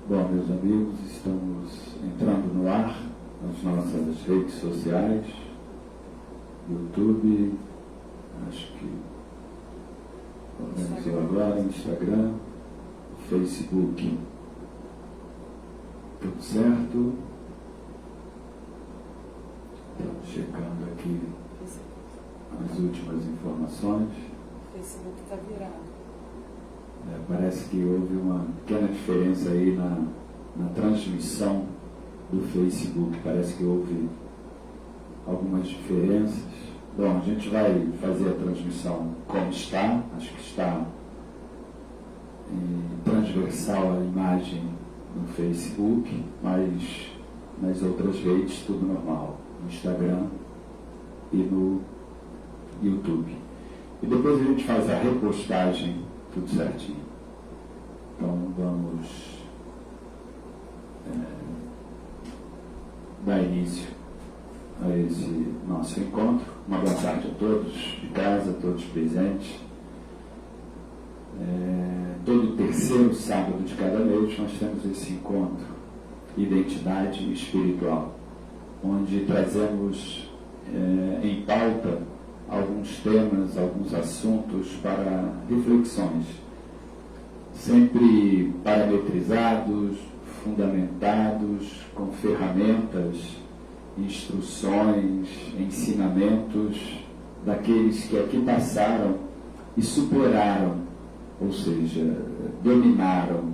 Bom, meus amigos, estamos entrando no ar nas nossas redes sociais, YouTube, acho que organizou agora, Instagram, Facebook. Tudo certo? Estamos checando aqui as últimas informações. O Facebook está virado. Parece que houve uma pequena diferença aí na transmissão do Facebook. Parece que houve algumas diferenças. Bom, a gente vai fazer a transmissão como está. Acho que está transversal a imagem no Facebook, mas nas outras redes tudo normal. No Instagram e no YouTube. E depois a gente faz a repostagem tudo certinho. Então vamos dar início a esse nosso encontro. Uma boa tarde a todos de casa, a todos presentes. Todo terceiro sábado de cada mês nós temos esse encontro, Identidade Espiritual, onde trazemos em pauta alguns temas, alguns assuntos para reflexões, sempre parametrizados, fundamentados, com ferramentas, instruções, ensinamentos daqueles que aqui passaram e superaram, ou seja, dominaram,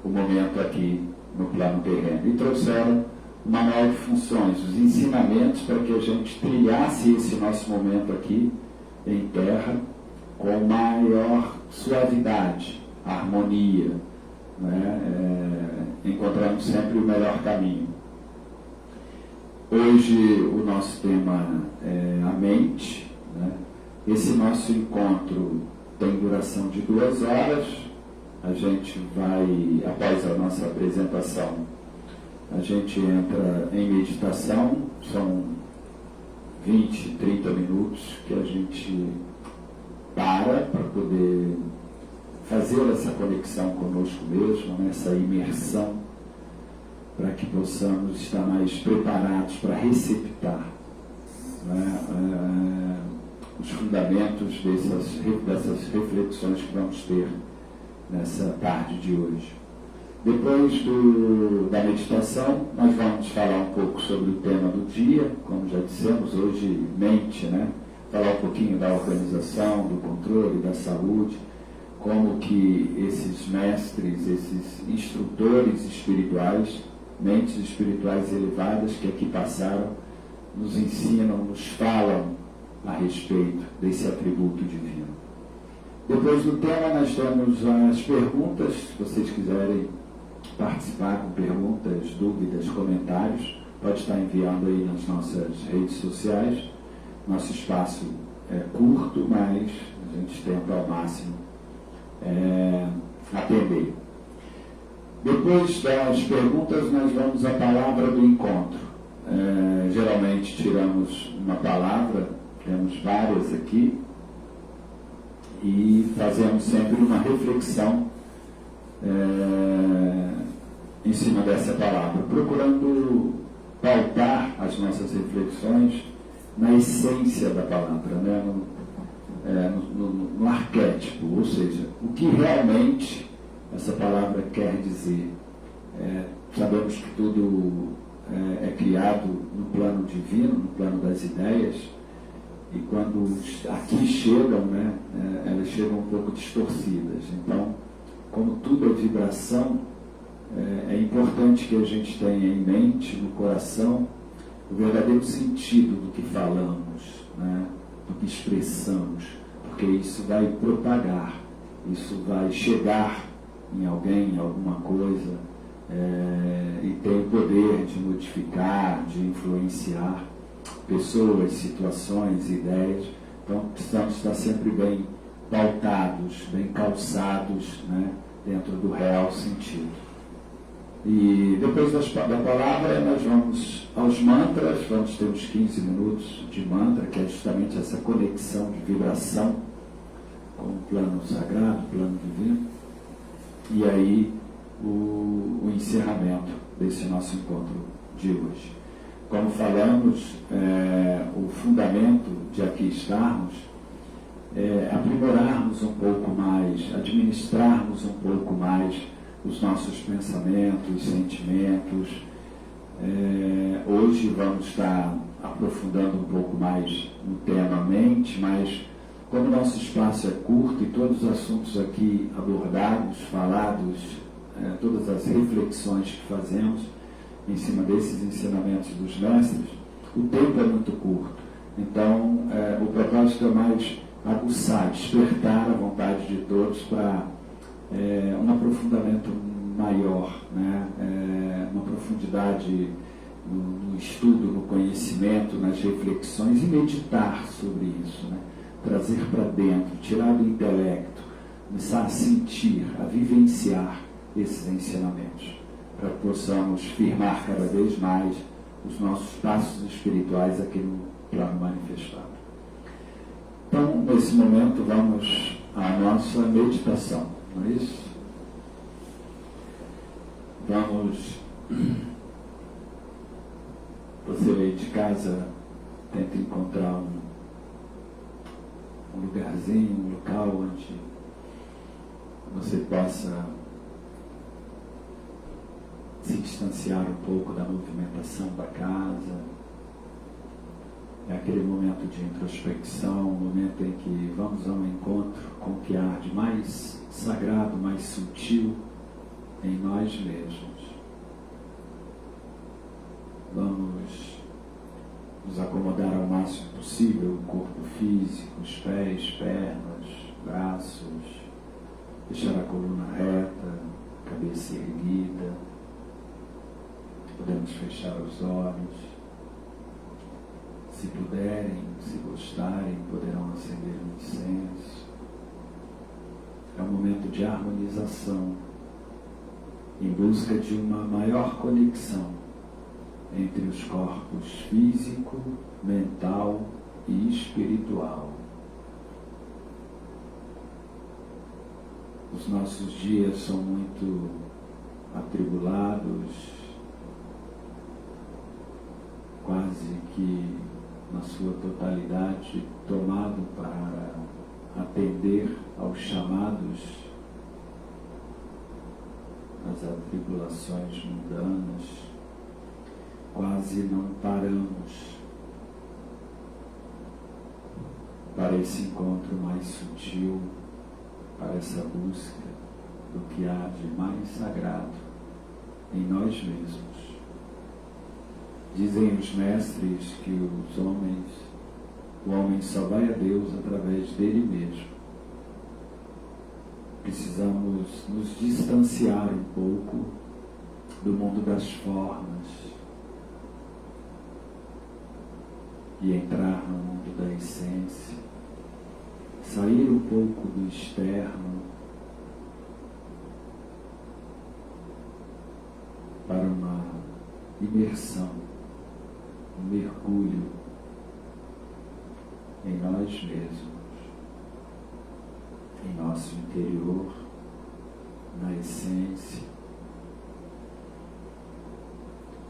o momento aqui no plano terreno e trouxeram o manual de funções, os ensinamentos para que a gente trilhasse esse nosso momento aqui em terra com maior suavidade, harmonia, encontrando sempre o melhor caminho. Hoje o nosso tema é a mente. Esse nosso encontro tem duração de 2 horas. A gente vai, após a nossa apresentação, a gente entra em meditação, são 20, 30 minutos que a gente para poder fazer essa conexão conosco mesmo, essa imersão, para que possamos estar mais preparados para receptar os fundamentos dessas reflexões que vamos ter nessa tarde de hoje. Depois da meditação, nós vamos falar um pouco sobre o tema do dia, como já dissemos, hoje mente, falar um pouquinho da organização, do controle, da saúde, como que esses mestres, esses instrutores espirituais, mentes espirituais elevadas que aqui passaram, nos ensinam, nos falam a respeito desse atributo divino. Depois do tema, nós temos as perguntas, se vocês quiserem participar com perguntas, dúvidas, comentários, pode estar enviando aí nas nossas redes sociais. Nosso espaço é curto, mas a gente tenta ao máximo atender. Depois das perguntas, nós vamos à palavra do encontro. Geralmente tiramos uma palavra, temos várias aqui, e fazemos sempre uma reflexão em cima dessa palavra, procurando pautar as nossas reflexões na essência da palavra, no arquétipo, ou seja, o que realmente essa palavra quer dizer. Sabemos que tudo é criado no plano divino, no plano das ideias, e quando aqui chegam, elas chegam um pouco distorcidas. Então, como tudo é vibração, é importante que a gente tenha em mente, no coração, o verdadeiro sentido do que falamos, do que expressamos, porque isso vai propagar, isso vai chegar em alguém, em alguma coisa, e tem o poder de modificar, de influenciar pessoas, situações, ideias. Então precisamos estar sempre bem pautados, bem calçados, dentro do real sentido. E depois da palavra nós vamos aos mantras, vamos ter uns 15 minutos de mantra, que é justamente essa conexão de vibração com o plano sagrado, o plano divino. e aí o encerramento desse nosso encontro de hoje. Como falamos, o fundamento de aqui estarmos é aprimorarmos um pouco mais, administrarmos um pouco mais os nossos pensamentos, sentimentos. Hoje vamos estar aprofundando um pouco mais no tema mente, mas como nosso espaço é curto e todos os assuntos aqui abordados, falados, todas as reflexões que fazemos em cima desses ensinamentos dos mestres, o tempo é muito curto. Então, o propósito é mais aguçar, despertar a vontade de todos para um aprofundamento maior, né? Uma profundidade no estudo, no conhecimento, nas reflexões, e meditar sobre isso, né? Trazer para dentro, tirar do intelecto, começar a sentir, a vivenciar esses ensinamentos, para que possamos firmar cada vez mais os nossos passos espirituais aqui no plano manifestado. Então, nesse momento, vamos à nossa meditação, não é isso? Vamos, você aí de casa, tenta encontrar um lugarzinho, um local onde você possa se distanciar um pouco da movimentação da casa. É aquele momento de introspecção, um momento em que vamos ao encontro com o que há de mais sagrado, mais sutil em nós mesmos. Vamos nos acomodar ao máximo possível o corpo físico, os pés, pernas, braços, deixar a coluna reta, cabeça erguida. Podemos fechar os olhos. Se puderem, se gostarem, poderão acender um incenso. É um momento de harmonização, em busca de uma maior conexão entre os corpos físico, mental e espiritual. Os nossos dias são muito atribulados, quase que na sua totalidade tomado para atender aos chamados, às atribulações mundanas. Quase não paramos para esse encontro mais sutil, para essa busca do que há de mais sagrado em nós mesmos. Dizem os mestres que o homem só vai a Deus através dele mesmo. Precisamos nos distanciar um pouco do mundo das formas e entrar no mundo da essência, sair um pouco do externo para uma imersão, um mergulho em nós mesmos, em nosso interior, na essência.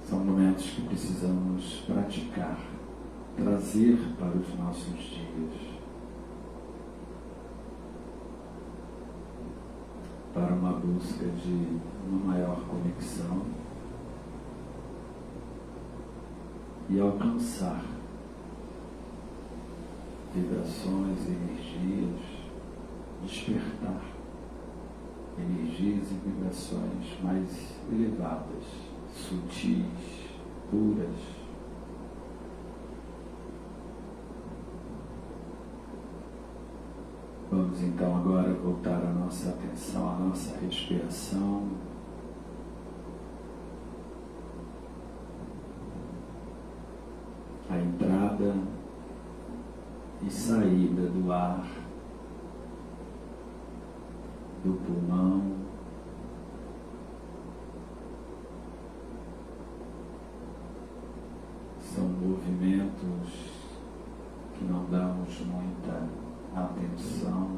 São momentos que precisamos praticar, trazer para os nossos dias, para uma busca de uma maior conexão e alcançar vibrações, energias, despertar energias e vibrações mais elevadas, sutis, puras. Vamos então agora voltar a nossa atenção, à nossa respiração. A entrada e saída do ar, do pulmão, são movimentos que não damos muita atenção,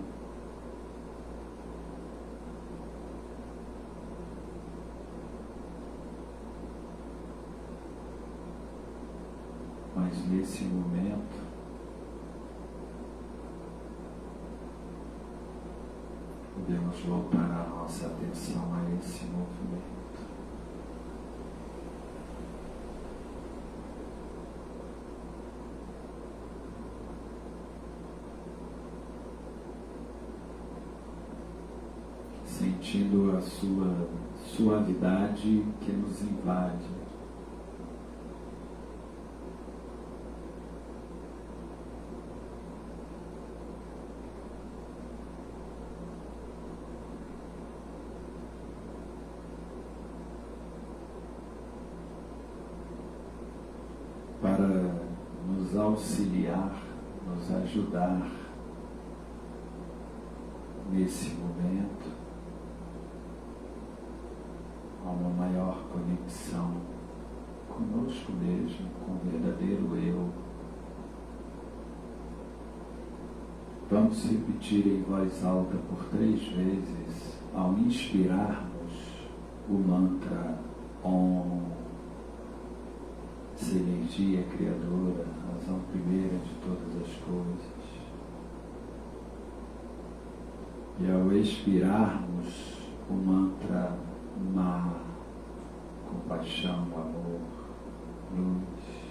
nesse momento, podemos voltar a nossa atenção a esse movimento. Sentindo a sua suavidade que nos invade. Para nos auxiliar, nos ajudar nesse momento, a uma maior conexão conosco mesmo, com o verdadeiro eu. Vamos repetir em voz alta por 3 vezes, ao inspirarmos o mantra Om, essa energia criadora, a razão primeira de todas as coisas. E ao expirarmos o mantra Ma, compaixão, amor, luz.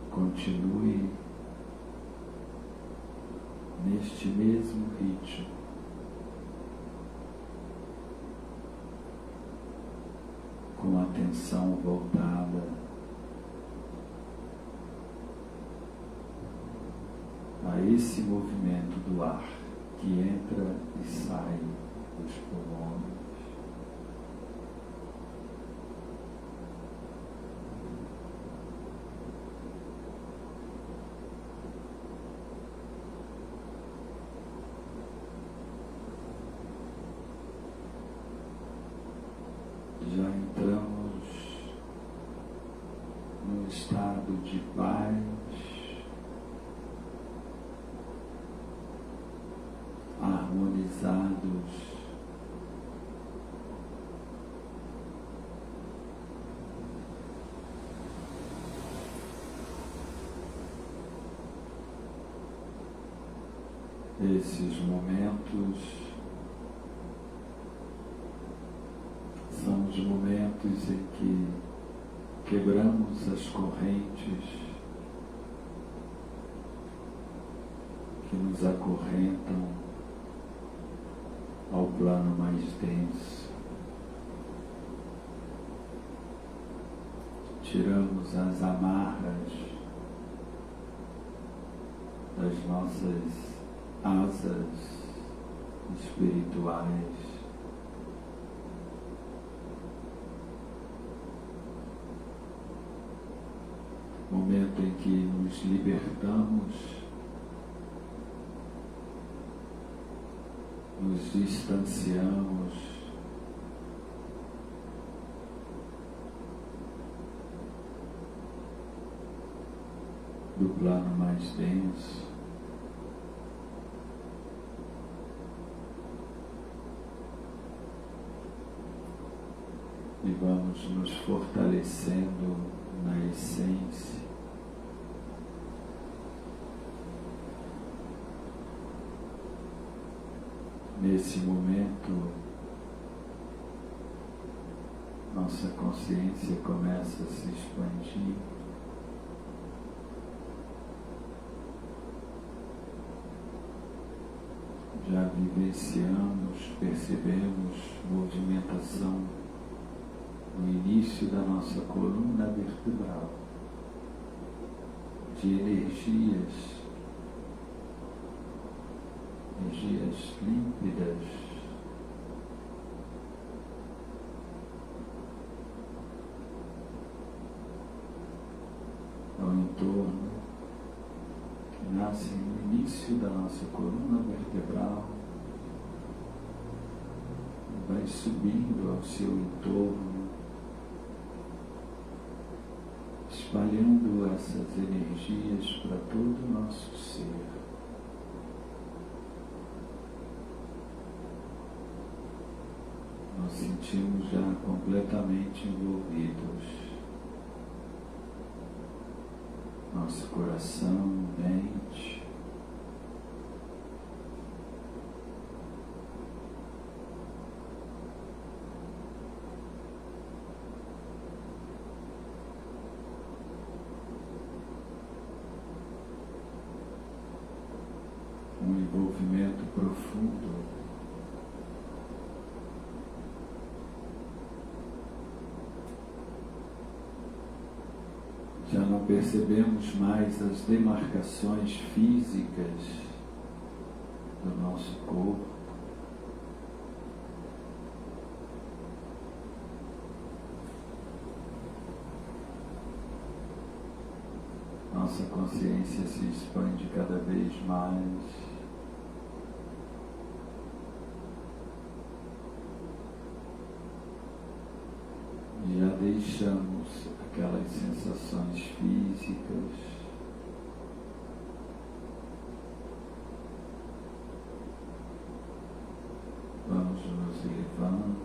Continue neste mesmo ritmo, com a atenção voltada a esse movimento do ar que entra e sai dos pulmões. Já entramos num estado de paz, harmonizados, esses momentos são os momentos em que quebramos as correntes que nos acorrentam ao plano mais denso. Tiramos as amarras das nossas asas espirituais. Momento em que nos libertamos, nos distanciamos do plano mais denso e vamos nos fortalecendo na essência. Nesse momento, nossa consciência começa a se expandir. Já vivenciamos, percebemos movimentação no início da nossa coluna vertebral, de energias límpidas, ao entorno, que nascem no início da nossa coluna vertebral, e vai subindo ao seu entorno, espalhando essas energias para todo o nosso ser. Nos sentimos já completamente envolvidos. Nosso coração, mente, um envolvimento profundo. Já não percebemos mais as demarcações físicas do nosso corpo. Nossa consciência se expande cada vez mais. Já deixamos aquelas sensações físicas, vamos nos elevando,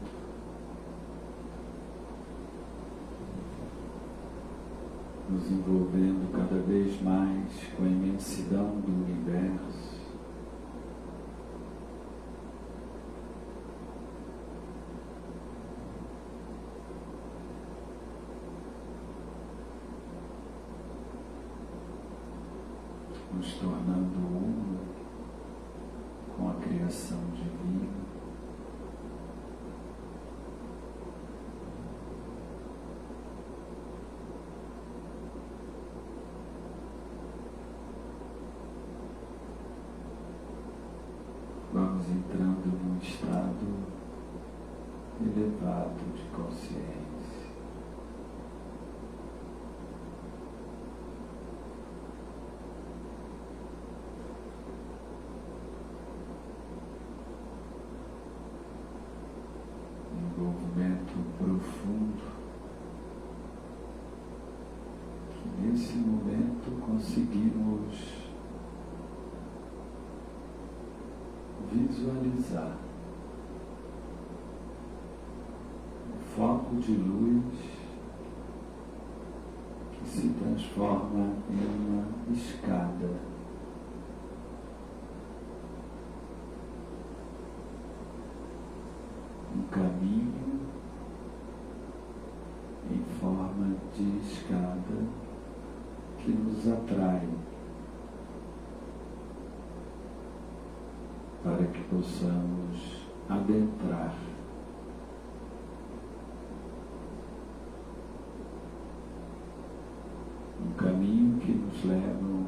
nos envolvendo cada vez mais com a imensidão do universo. Nos tornando uno com a criação divina. Vamos entrando num estado elevado de consciência. Envolvimento profundo, que nesse momento conseguimos visualizar um foco de luz que se transforma em uma escada. Um caminho em forma de escada que nos atrai para que possamos adentrar um caminho que nos leva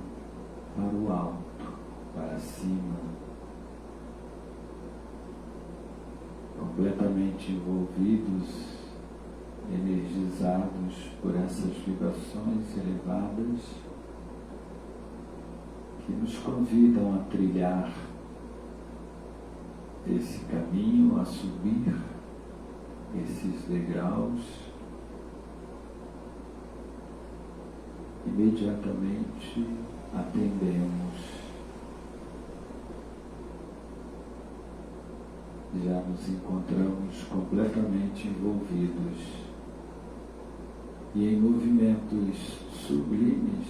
para o alto, para cima, completamente envolvidos, energizados por essas vibrações elevadas que nos convidam a trilhar esse caminho, a subir esses degraus. Imediatamente atendemos. Já nos encontramos completamente envolvidos E em movimentos sublimes,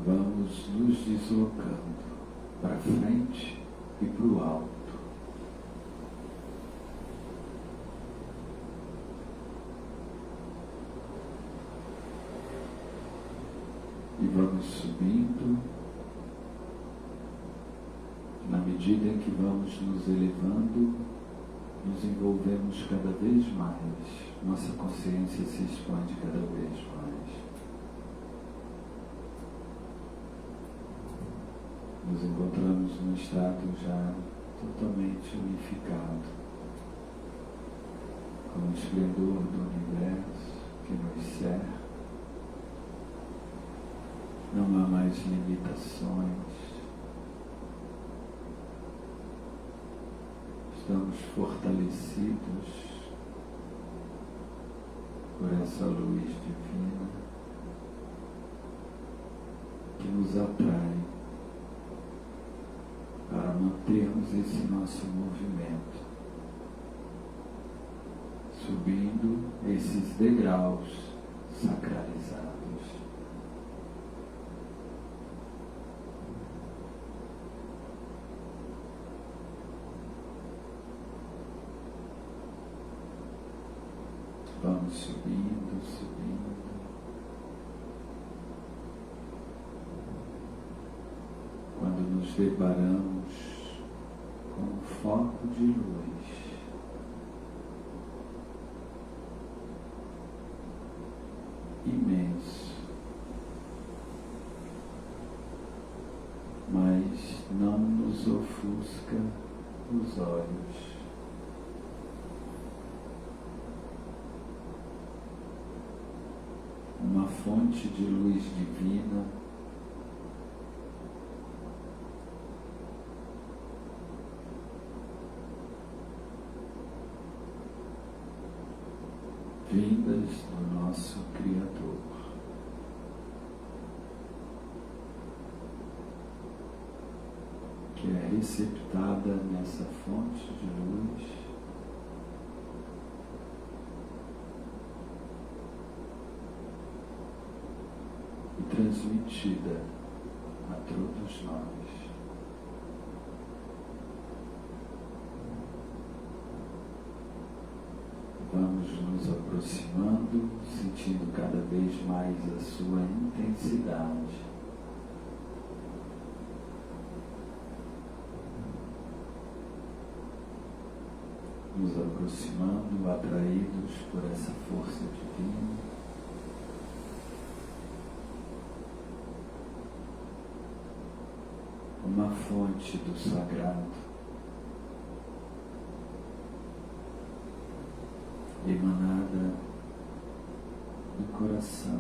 vamos nos deslocando para frente e para o alto. E vamos subindo, na medida em que vamos nos elevando, nos envolvemos cada vez mais, nossa consciência se expande cada vez mais. Nos encontramos num estado já totalmente unificado, com o esplendor do universo que nos cerca. Não há mais limitações. Estamos fortalecidos por essa luz divina que nos atrai para mantermos esse nosso movimento, subindo esses degraus sacralizados. Vamos subindo, subindo. Quando nos deparamos com um foco de luz, imenso, mas não nos ofusca os olhos. Uma fonte de luz divina vindas do nosso Criador. Que é receptada nessa fonte de luz e transmitida a todos nós. Vamos nos aproximando, sentindo cada vez mais a sua intensidade. Nos aproximando, atraídos por essa força divina. Uma fonte do sagrado emanada do coração,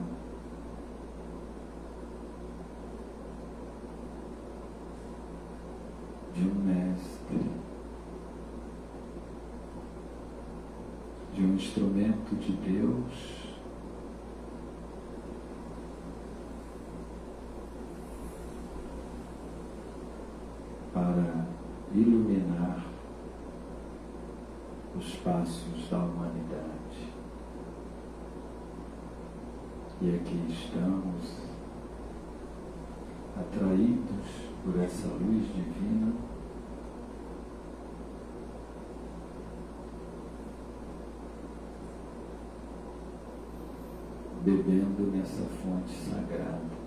de um mestre, de um instrumento de Deus para iluminar os passos da humanidade. E aqui estamos, atraídos por essa luz divina, bebendo nessa fonte sagrada.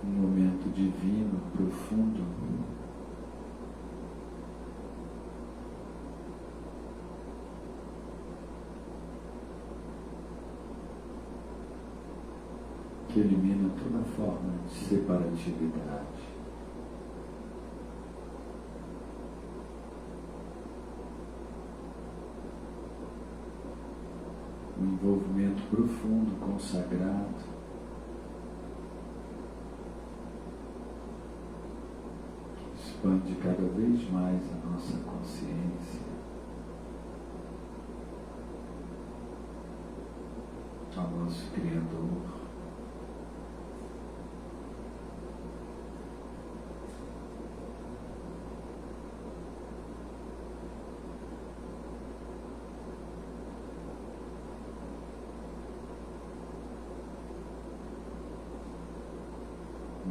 Um momento divino, profundo, que elimina toda forma de separatividade. Um envolvimento profundo com o sagrado, expande cada vez mais a nossa consciência, ao nosso Criador.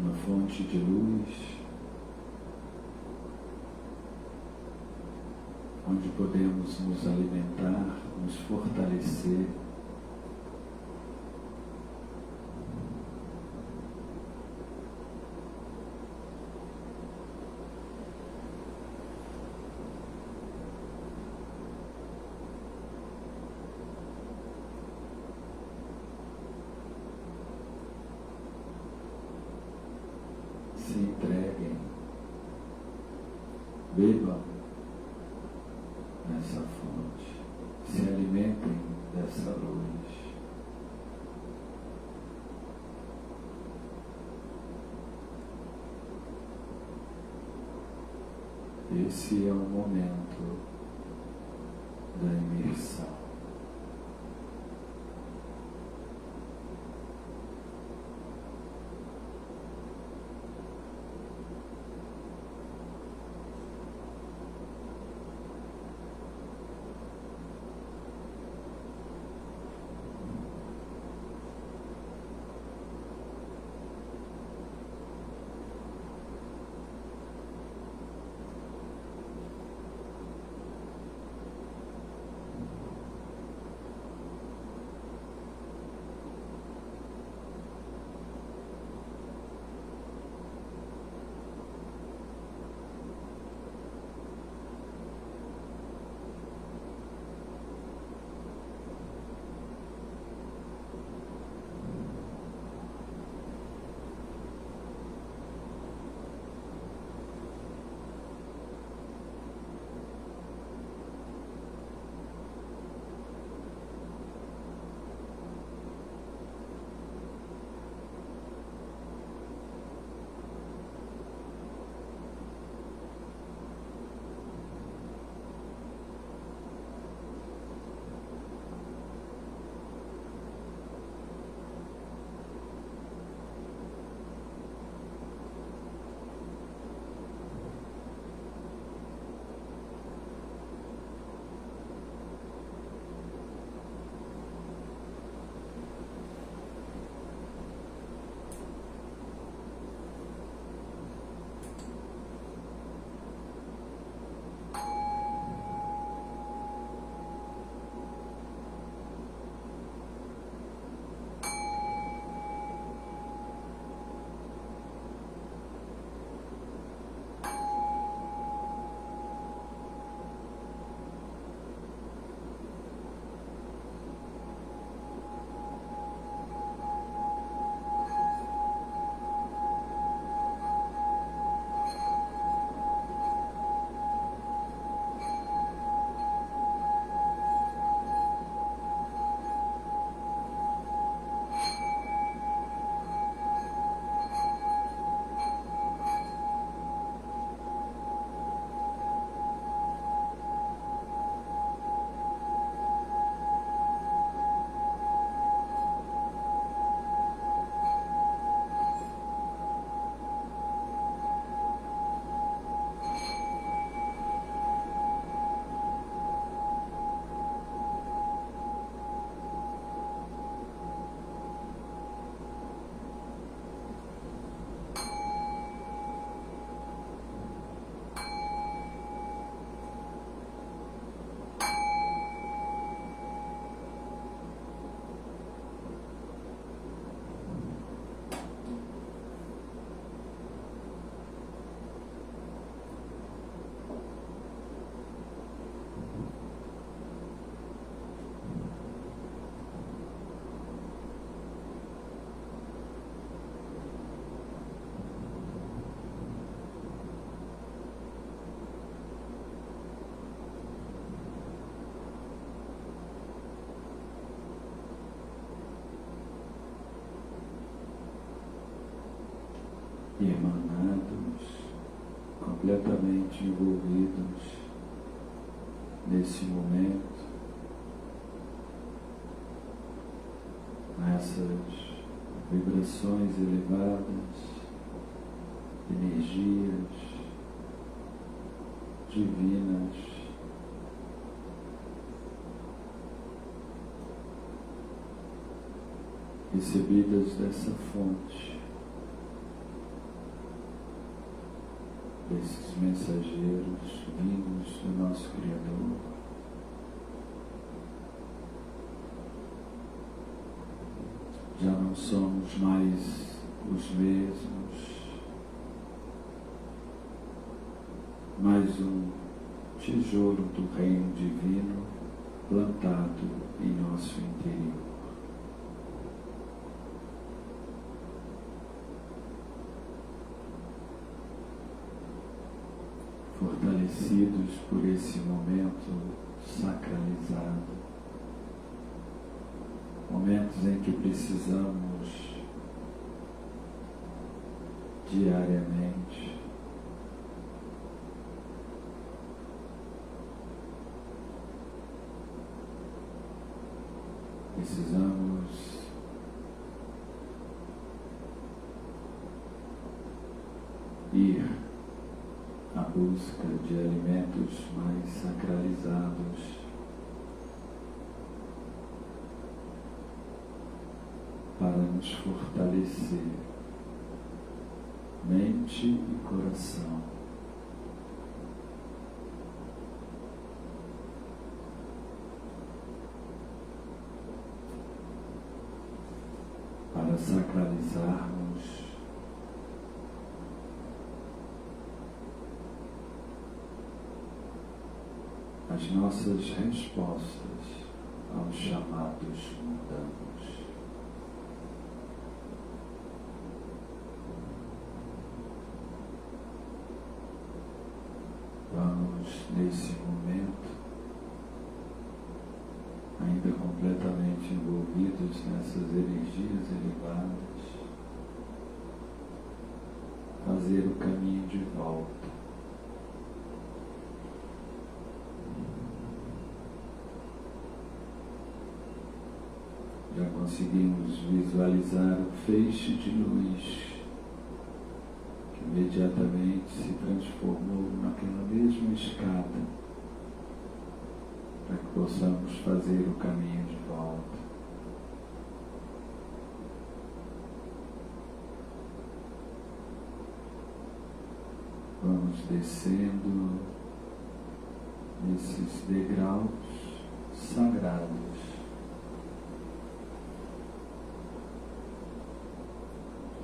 uma fonte de luz, onde podemos nos alimentar, nos fortalecer, se entreguem, bebam nessa fonte, se alimentem dessa luz. Esse é o momento da imersão. Irmanados, completamente envolvidos nesse momento, nessas vibrações elevadas, energias divinas, recebidas dessa fonte. desses mensageiros vindos do nosso Criador. Já não somos mais os mesmos, mais um tijolo do reino divino plantado em nosso interior. Fortalecidos por esse momento sacralizado, momentos em que precisamos diariamente ir à busca de alimentos mais sacralizados para nos fortalecer, mente e coração. Para sacralizarmos as nossas respostas aos chamados mundanos. Vamos, nesse momento, ainda completamente envolvidos nessas energias elevadas, fazer o caminho de volta. Já conseguimos visualizar o feixe de luz que imediatamente se transformou naquela mesma escada para que possamos fazer o caminho de volta. Vamos descendo nesses degraus sagrados,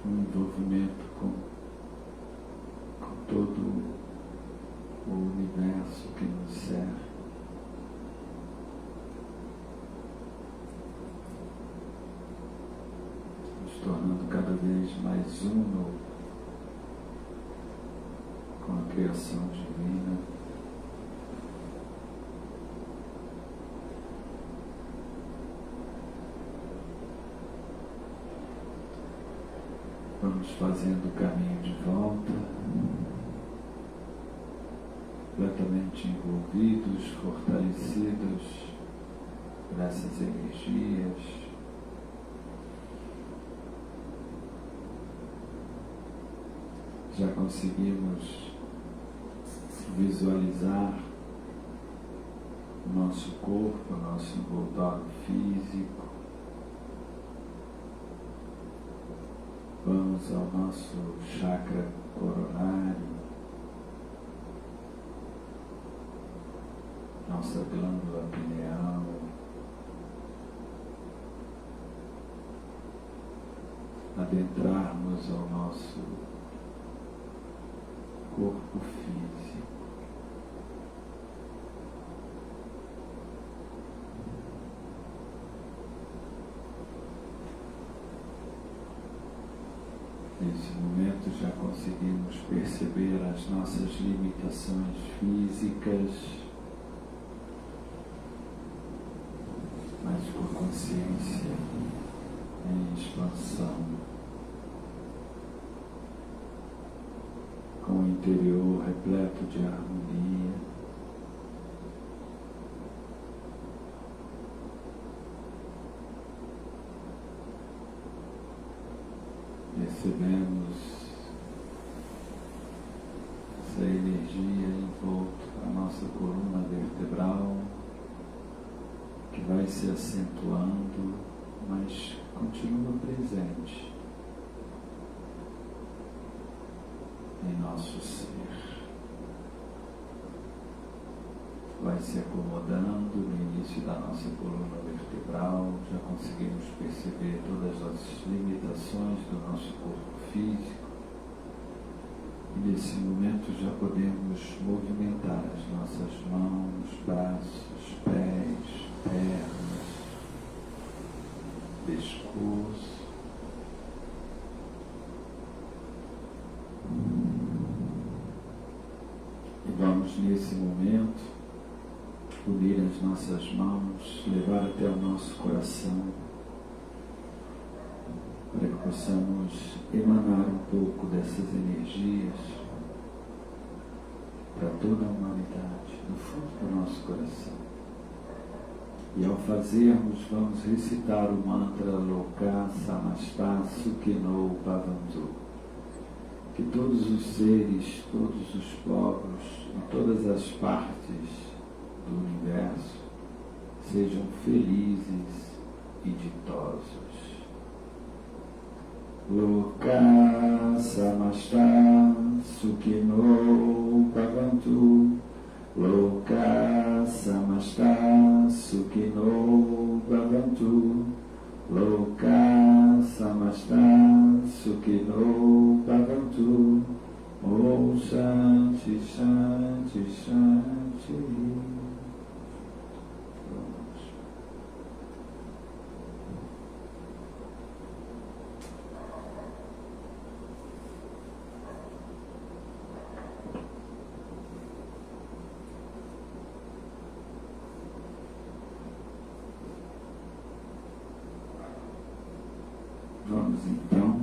um envolvimento com todo o universo que nos cerca. Nos tornando cada vez mais uno com a criação divina. Vamos fazendo o caminho de volta, completamente envolvidos, fortalecidos por essas energias. Já conseguimos visualizar o nosso corpo, o nosso envoltório físico. Vamos ao nosso chakra coronário, nossa glândula pineal, adentrarmos ao nosso corpo físico. Nesse momento já conseguimos perceber as nossas limitações físicas, mas com consciência em expansão, com o interior repleto de harmonia. Recebemos essa energia envolta a nossa coluna vertebral, que vai se acentuando, mas continua presente em nosso ser. vai se acomodando no início da nossa coluna vertebral. Já conseguimos perceber todas as limitações do nosso corpo físico. E nesse momento já podemos movimentar as nossas mãos, braços, pés, pernas, pescoço. E vamos nesse momento unir as nossas mãos, levar até o nosso coração, para que possamos emanar um pouco dessas energias para toda a humanidade, no fundo do nosso coração. E ao fazermos, vamos recitar o mantra Loka Samasta Sukino Bhavantu. Que todos os seres, todos os povos, em todas as partes do universo, sejam felizes e ditosos. Loka Samasta Sukino Bhavantu. Loka Samasta Sukino Bhavantu. Loka Samasta Sukino Bhavantu. Om Shanti Shanti Shanti. Vamos então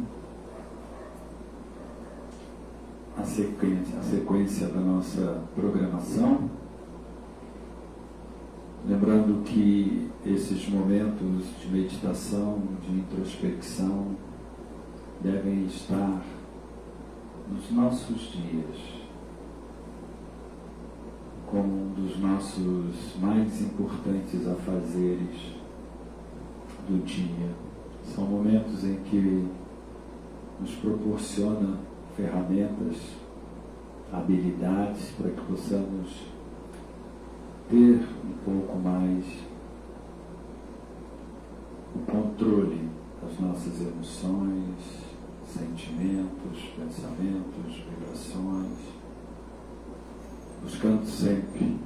à sequência da nossa programação, lembrando que esses momentos de meditação, de introspecção, devem estar nos nossos dias como um dos nossos mais importantes afazeres do dia. São momentos em que nos proporciona ferramentas, habilidades para que possamos ter um pouco mais o controle das nossas emoções, sentimentos, pensamentos, vibrações, buscando sempre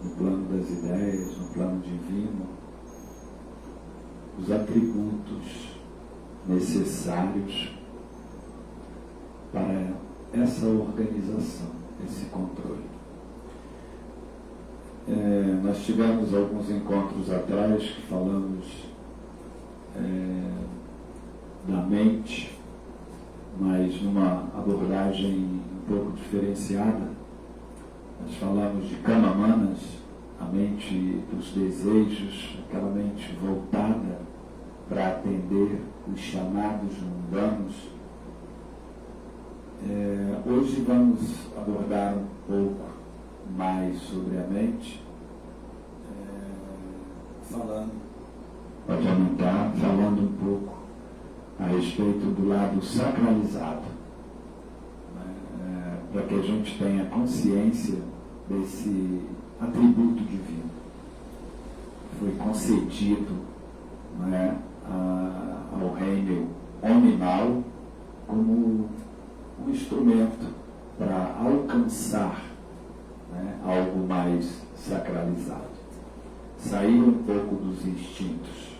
no plano das ideias, no plano divino, os atributos necessários para essa organização, esse controle. Nós tivemos alguns encontros atrás que falamos da mente, mas numa abordagem um pouco diferenciada. Nós falamos de Kamamanas, a mente dos desejos, aquela mente voltada para atender os chamados mundanos. Hoje vamos abordar um pouco mais sobre a mente, falando um pouco a respeito do lado sacralizado, para que a gente tenha consciência desse atributo divino. Foi concedido ao reino animal como um instrumento para alcançar algo mais sacralizado. Sair um pouco dos instintos.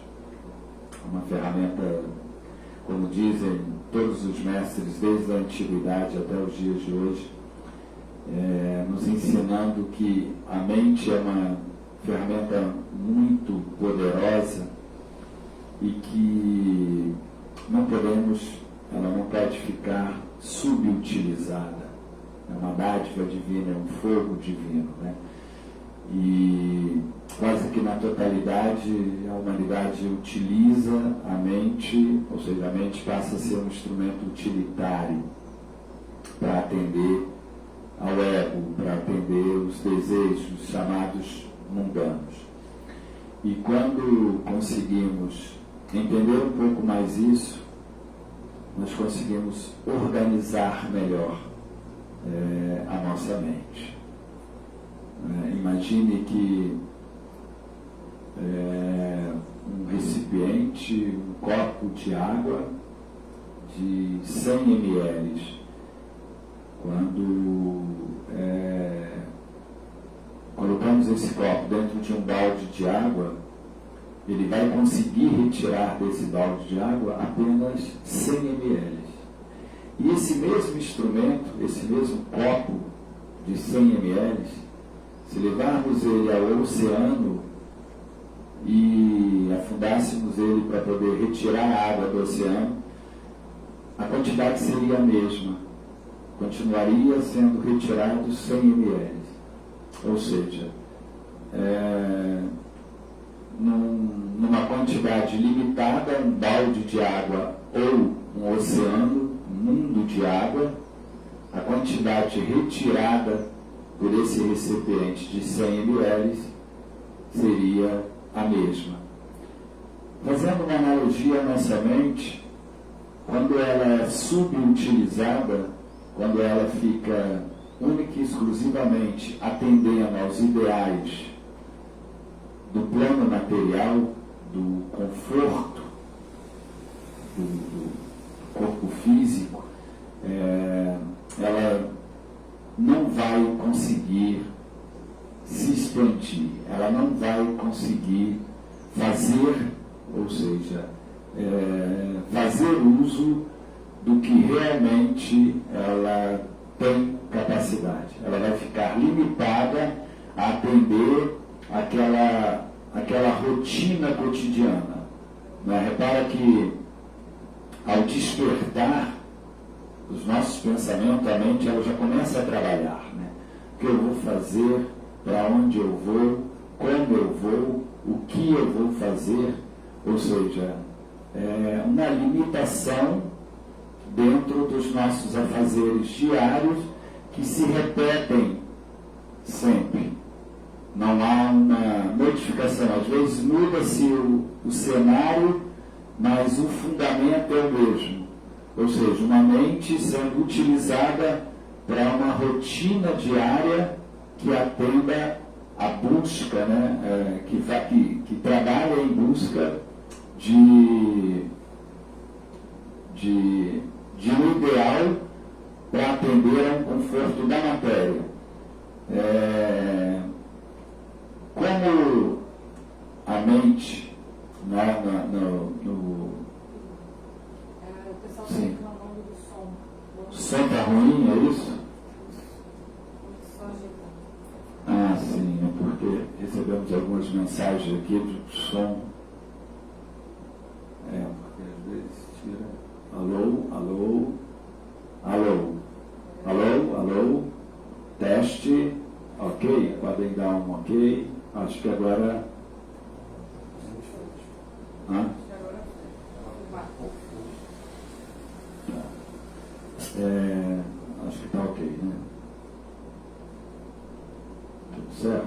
Uma ferramenta, como dizem todos os mestres, desde a antiguidade até os dias de hoje, nos ensinando que a mente é uma ferramenta muito poderosa e que ela não pode ficar subutilizada. É uma dádiva divina, é um fogo divino, E quase que na totalidade a humanidade utiliza a mente, ou seja, a mente passa a ser um instrumento utilitário para atender ao ego, para atender os desejos chamados mundanos. E quando conseguimos entender um pouco mais isso, nós conseguimos organizar melhor a nossa mente. Imagine que um recipiente, um copo de água de 100 ml, quando colocamos esse copo dentro de um balde de água, ele vai conseguir retirar desse balde de água apenas 100 ml. E esse mesmo instrumento, esse mesmo copo de 100 ml, se levarmos ele ao oceano e afundássemos ele para poder retirar a água do oceano, a quantidade seria a mesma, continuaria sendo retirado 100 ml. Ou seja, numa quantidade limitada, um balde de água ou um oceano, um mundo de água, a quantidade retirada por esse recipiente de 100 ml seria a mesma. Fazendo uma analogia à nossa mente, quando ela é subutilizada, quando ela fica única e exclusivamente atendendo aos ideais do plano material, do conforto, do corpo físico, ela não vai conseguir se expandir, ela não vai conseguir fazer, ou seja, fazer uso do que realmente ela tem capacidade. Ela vai ficar limitada a atender aquela rotina cotidiana. Repara que ao despertar os nossos pensamentos, a mente ela já começa a trabalhar. O que eu vou fazer, para onde eu vou, como eu vou, o que eu vou fazer, ou seja, uma limitação dentro dos nossos afazeres diários que se repetem sempre. Não há uma modificação. Às vezes muda-se o cenário, mas o fundamento é o mesmo. Ou seja, uma mente sendo utilizada para uma rotina diária que atenda à busca, que trabalha em busca de um ideal para atender a um conforto da matéria. Como a mente, O pessoal está Sim. reclamando do som. O som está ruim, é isso? Só ajeitando. Ah, sim, é porque recebemos algumas mensagens aqui do som. Porque às vezes tira. Alô, alô, alô, alô, alô, teste, ok, podem dar um ok. Acho que agora. Acho que está ok, né? Tudo certo?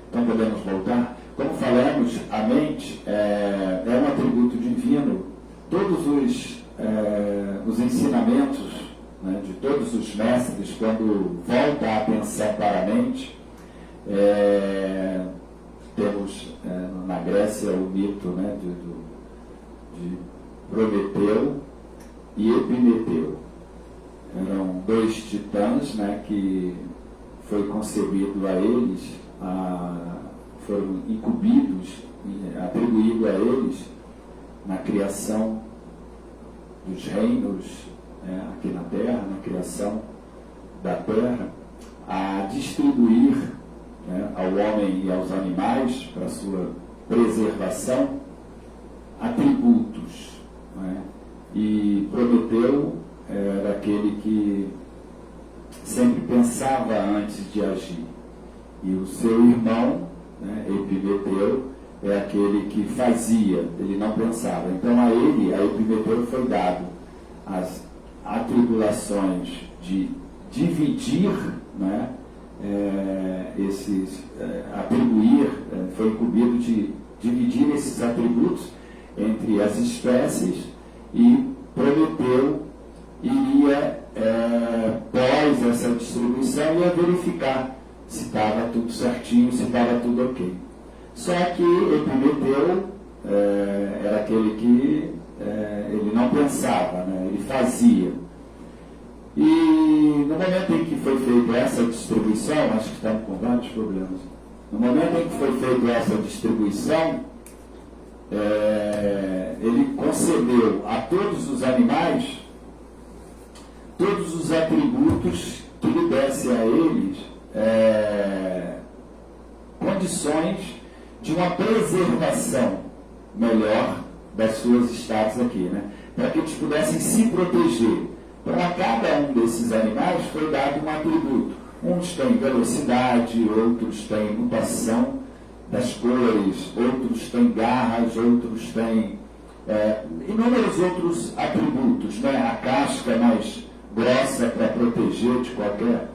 Então podemos voltar? Como falamos, a mente é um atributo divino. Todos os ensinamentos, de todos os mestres, quando volta a atenção para a mente, temos na Grécia o mito de Prometeu e Epimeteu. Eram dois titãs que foi concebido a eles, foram incumbidos, atribuído a eles na criação dos reinos aqui na Terra, na criação da Terra, a distribuir ao homem e aos animais, para sua preservação, atributos. E Prometeu era aquele que sempre pensava antes de agir. E o seu irmão, Epimeteu, é aquele que fazia, ele não pensava. Então a Epimeteu foi dado as atribulações de dividir, atribuir, foi incumbido de dividir esses atributos entre as espécies, e Prometeu iria, pós essa distribuição, ia verificar se estava tudo certinho, se estava tudo ok. Só que Epimeteu era aquele que ele não pensava, né? Ele fazia. E no momento em que foi feita essa distribuição, acho que estamos com vários problemas, no momento em que foi feita essa distribuição, ele concedeu a todos os animais todos os atributos que lhe desse a eles condições de uma preservação melhor das suas estados aqui, né? Para que eles pudessem se proteger. Então, a cada um desses animais foi dado um atributo. Uns têm velocidade, outros têm mutação das cores, outros têm garras, outros têm inúmeros outros atributos, né? A casca mais grossa para proteger de qualquer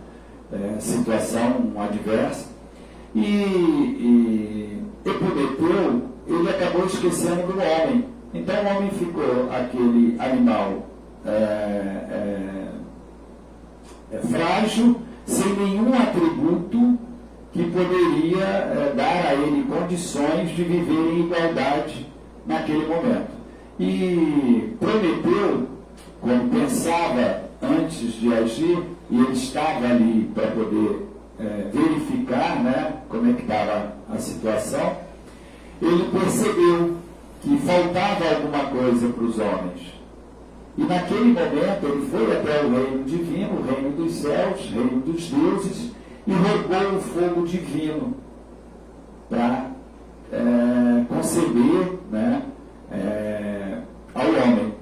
situação adversa. E Epimeteu, ele acabou esquecendo do homem. Então o homem ficou aquele animal frágil, sem nenhum atributo que poderia dar a ele condições de viver em igualdade naquele momento. E Prometeu, como pensava antes de agir, e ele estava ali para poder verificar, né, como é que estava a situação, ele percebeu que faltava alguma coisa para os homens. E naquele momento ele foi até o reino divino, o reino dos céus, o reino dos deuses, e rogou o fogo divino para conceder, né, ao homem,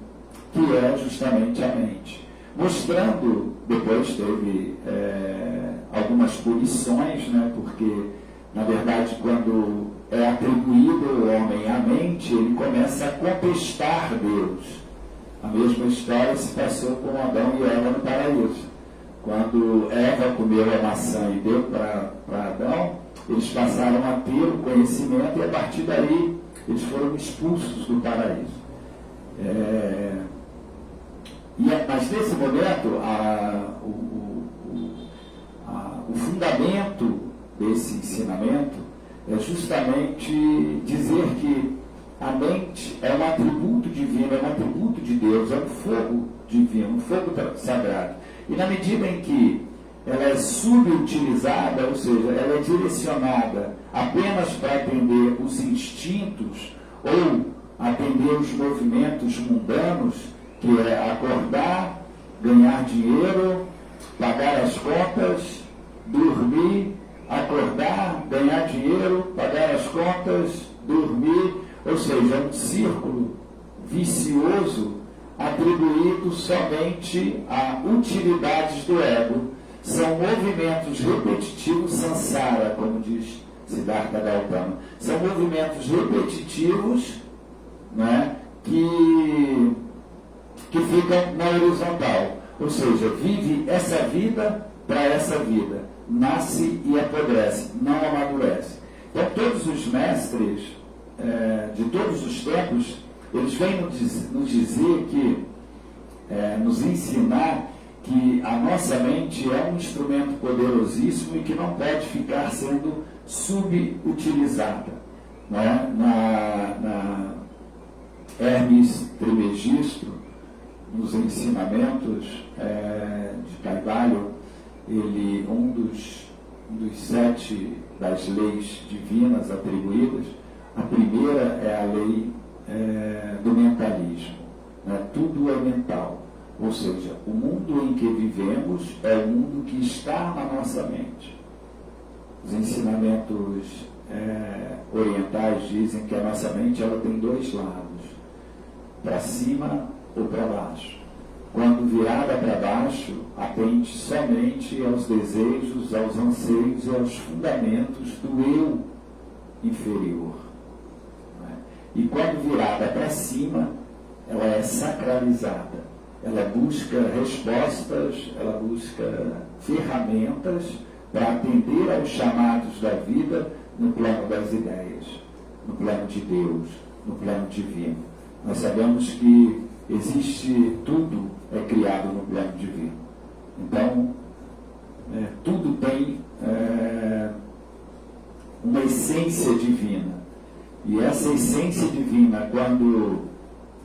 que é justamente a mente. Mostrando, depois teve algumas punições, né, porque, na verdade, quando é atribuído ao homem a mente, ele começa a contestar Deus. A mesma história se passou com Adão e Eva no paraíso. Quando Eva comeu a maçã e deu para Adão, eles passaram a ter o conhecimento e, a partir daí, eles foram expulsos do paraíso. Mas nesse momento, o fundamento desse ensinamento é justamente dizer que a mente é um atributo divino, é um atributo de Deus, é um fogo divino, um fogo sagrado. E na medida em que ela é subutilizada, ou seja, ela é direcionada apenas para atender os instintos ou atender os movimentos mundanos, que é acordar, ganhar dinheiro, pagar as contas, dormir, acordar, ganhar dinheiro, pagar as contas, dormir, ou seja, um círculo vicioso atribuído somente a utilidades do ego. São movimentos repetitivos, samsara, como diz Siddhartha Gautama. São movimentos repetitivos, né, que ficam na horizontal. Ou seja, vive essa vida para essa vida. Nasce e apodrece, não amadurece. Então, todos os mestres de todos os tempos, eles vêm nos dizer que, nos ensinar que a nossa mente é um instrumento poderosíssimo e que não pode ficar sendo subutilizada. Né? Na Hermes Trismegisto, nos ensinamentos de Carvalho, ele, um dos 7 das leis divinas atribuídas, a primeira é a lei do mentalismo. Né? Tudo é mental. Ou seja, o mundo em que vivemos é o mundo que está na nossa mente. Os ensinamentos orientais dizem que a nossa mente ela tem 2 lados, para cima ou para baixo. Quando virada para baixo, atende somente aos desejos, aos anseios e aos fundamentos do eu inferior. E quando virada para cima, ela é sacralizada. Ela busca respostas, ela busca ferramentas para atender aos chamados da vida no plano das ideias, no plano de Deus, no plano divino. Nós sabemos que existe, tudo é criado no plano divino. Então, tudo tem essência divina, quando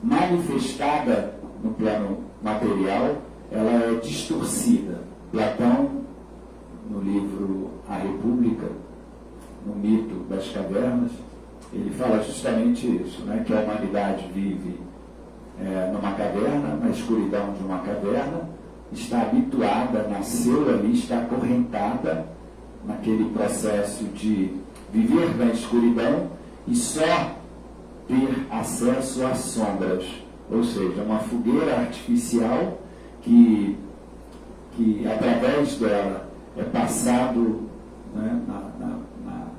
manifestada no plano material, ela é distorcida. Platão, no livro A República, no mito das cavernas, ele fala justamente isso, né? Que a humanidade vive numa caverna, na escuridão de uma caverna, está habituada, nasceu ali, está acorrentada naquele processo de viver na escuridão e só ter acesso às sombras, ou seja, uma fogueira artificial que através dela é passado, né,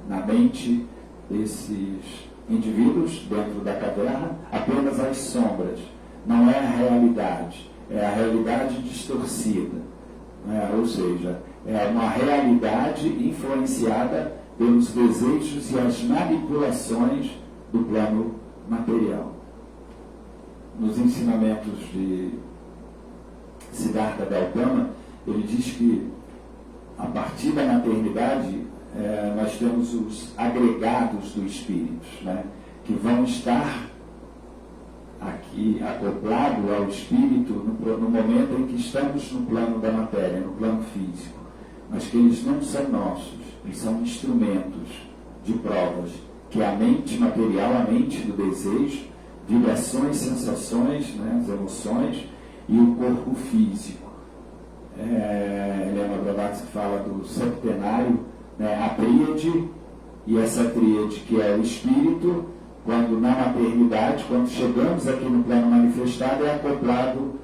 na mente desses indivíduos dentro da caverna apenas as sombras, não é a realidade, é a realidade distorcida, né? Ou seja, é uma realidade influenciada pelos desejos e as manipulações do plano material. Nos ensinamentos de Siddhartha Gautama, ele diz que a partir da maternidade nós temos os agregados do espírito, né, que vão estar aqui acoplado ao espírito no momento em que estamos no plano da matéria, no plano físico, mas que eles não são nossos, eles são instrumentos de provas, que a mente material, a mente do desejo, vibrações, sensações, né, as emoções e o corpo físico. Helena Blavatsky fala do septenário, né, a tríade, e essa tríade que é o espírito, quando na maternidade, quando chegamos aqui no plano manifestado, é acoplado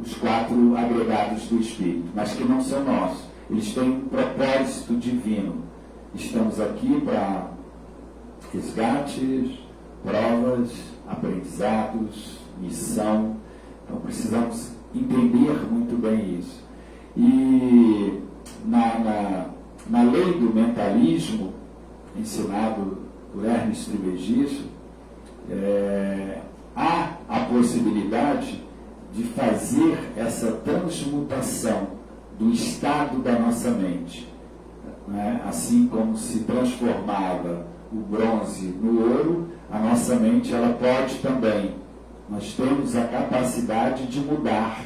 os 4 agregados do espírito, mas que não são nossos, eles têm um propósito divino. Estamos aqui para resgates, provas, aprendizados, missão. Então precisamos entender muito bem isso. E na lei do mentalismo, ensinado por Hermes Trismegisto, há a possibilidade de fazer essa transmutação do estado da nossa mente, né? Assim como se transformava o bronze no ouro, a nossa mente ela pode também. Nós temos a capacidade de mudar,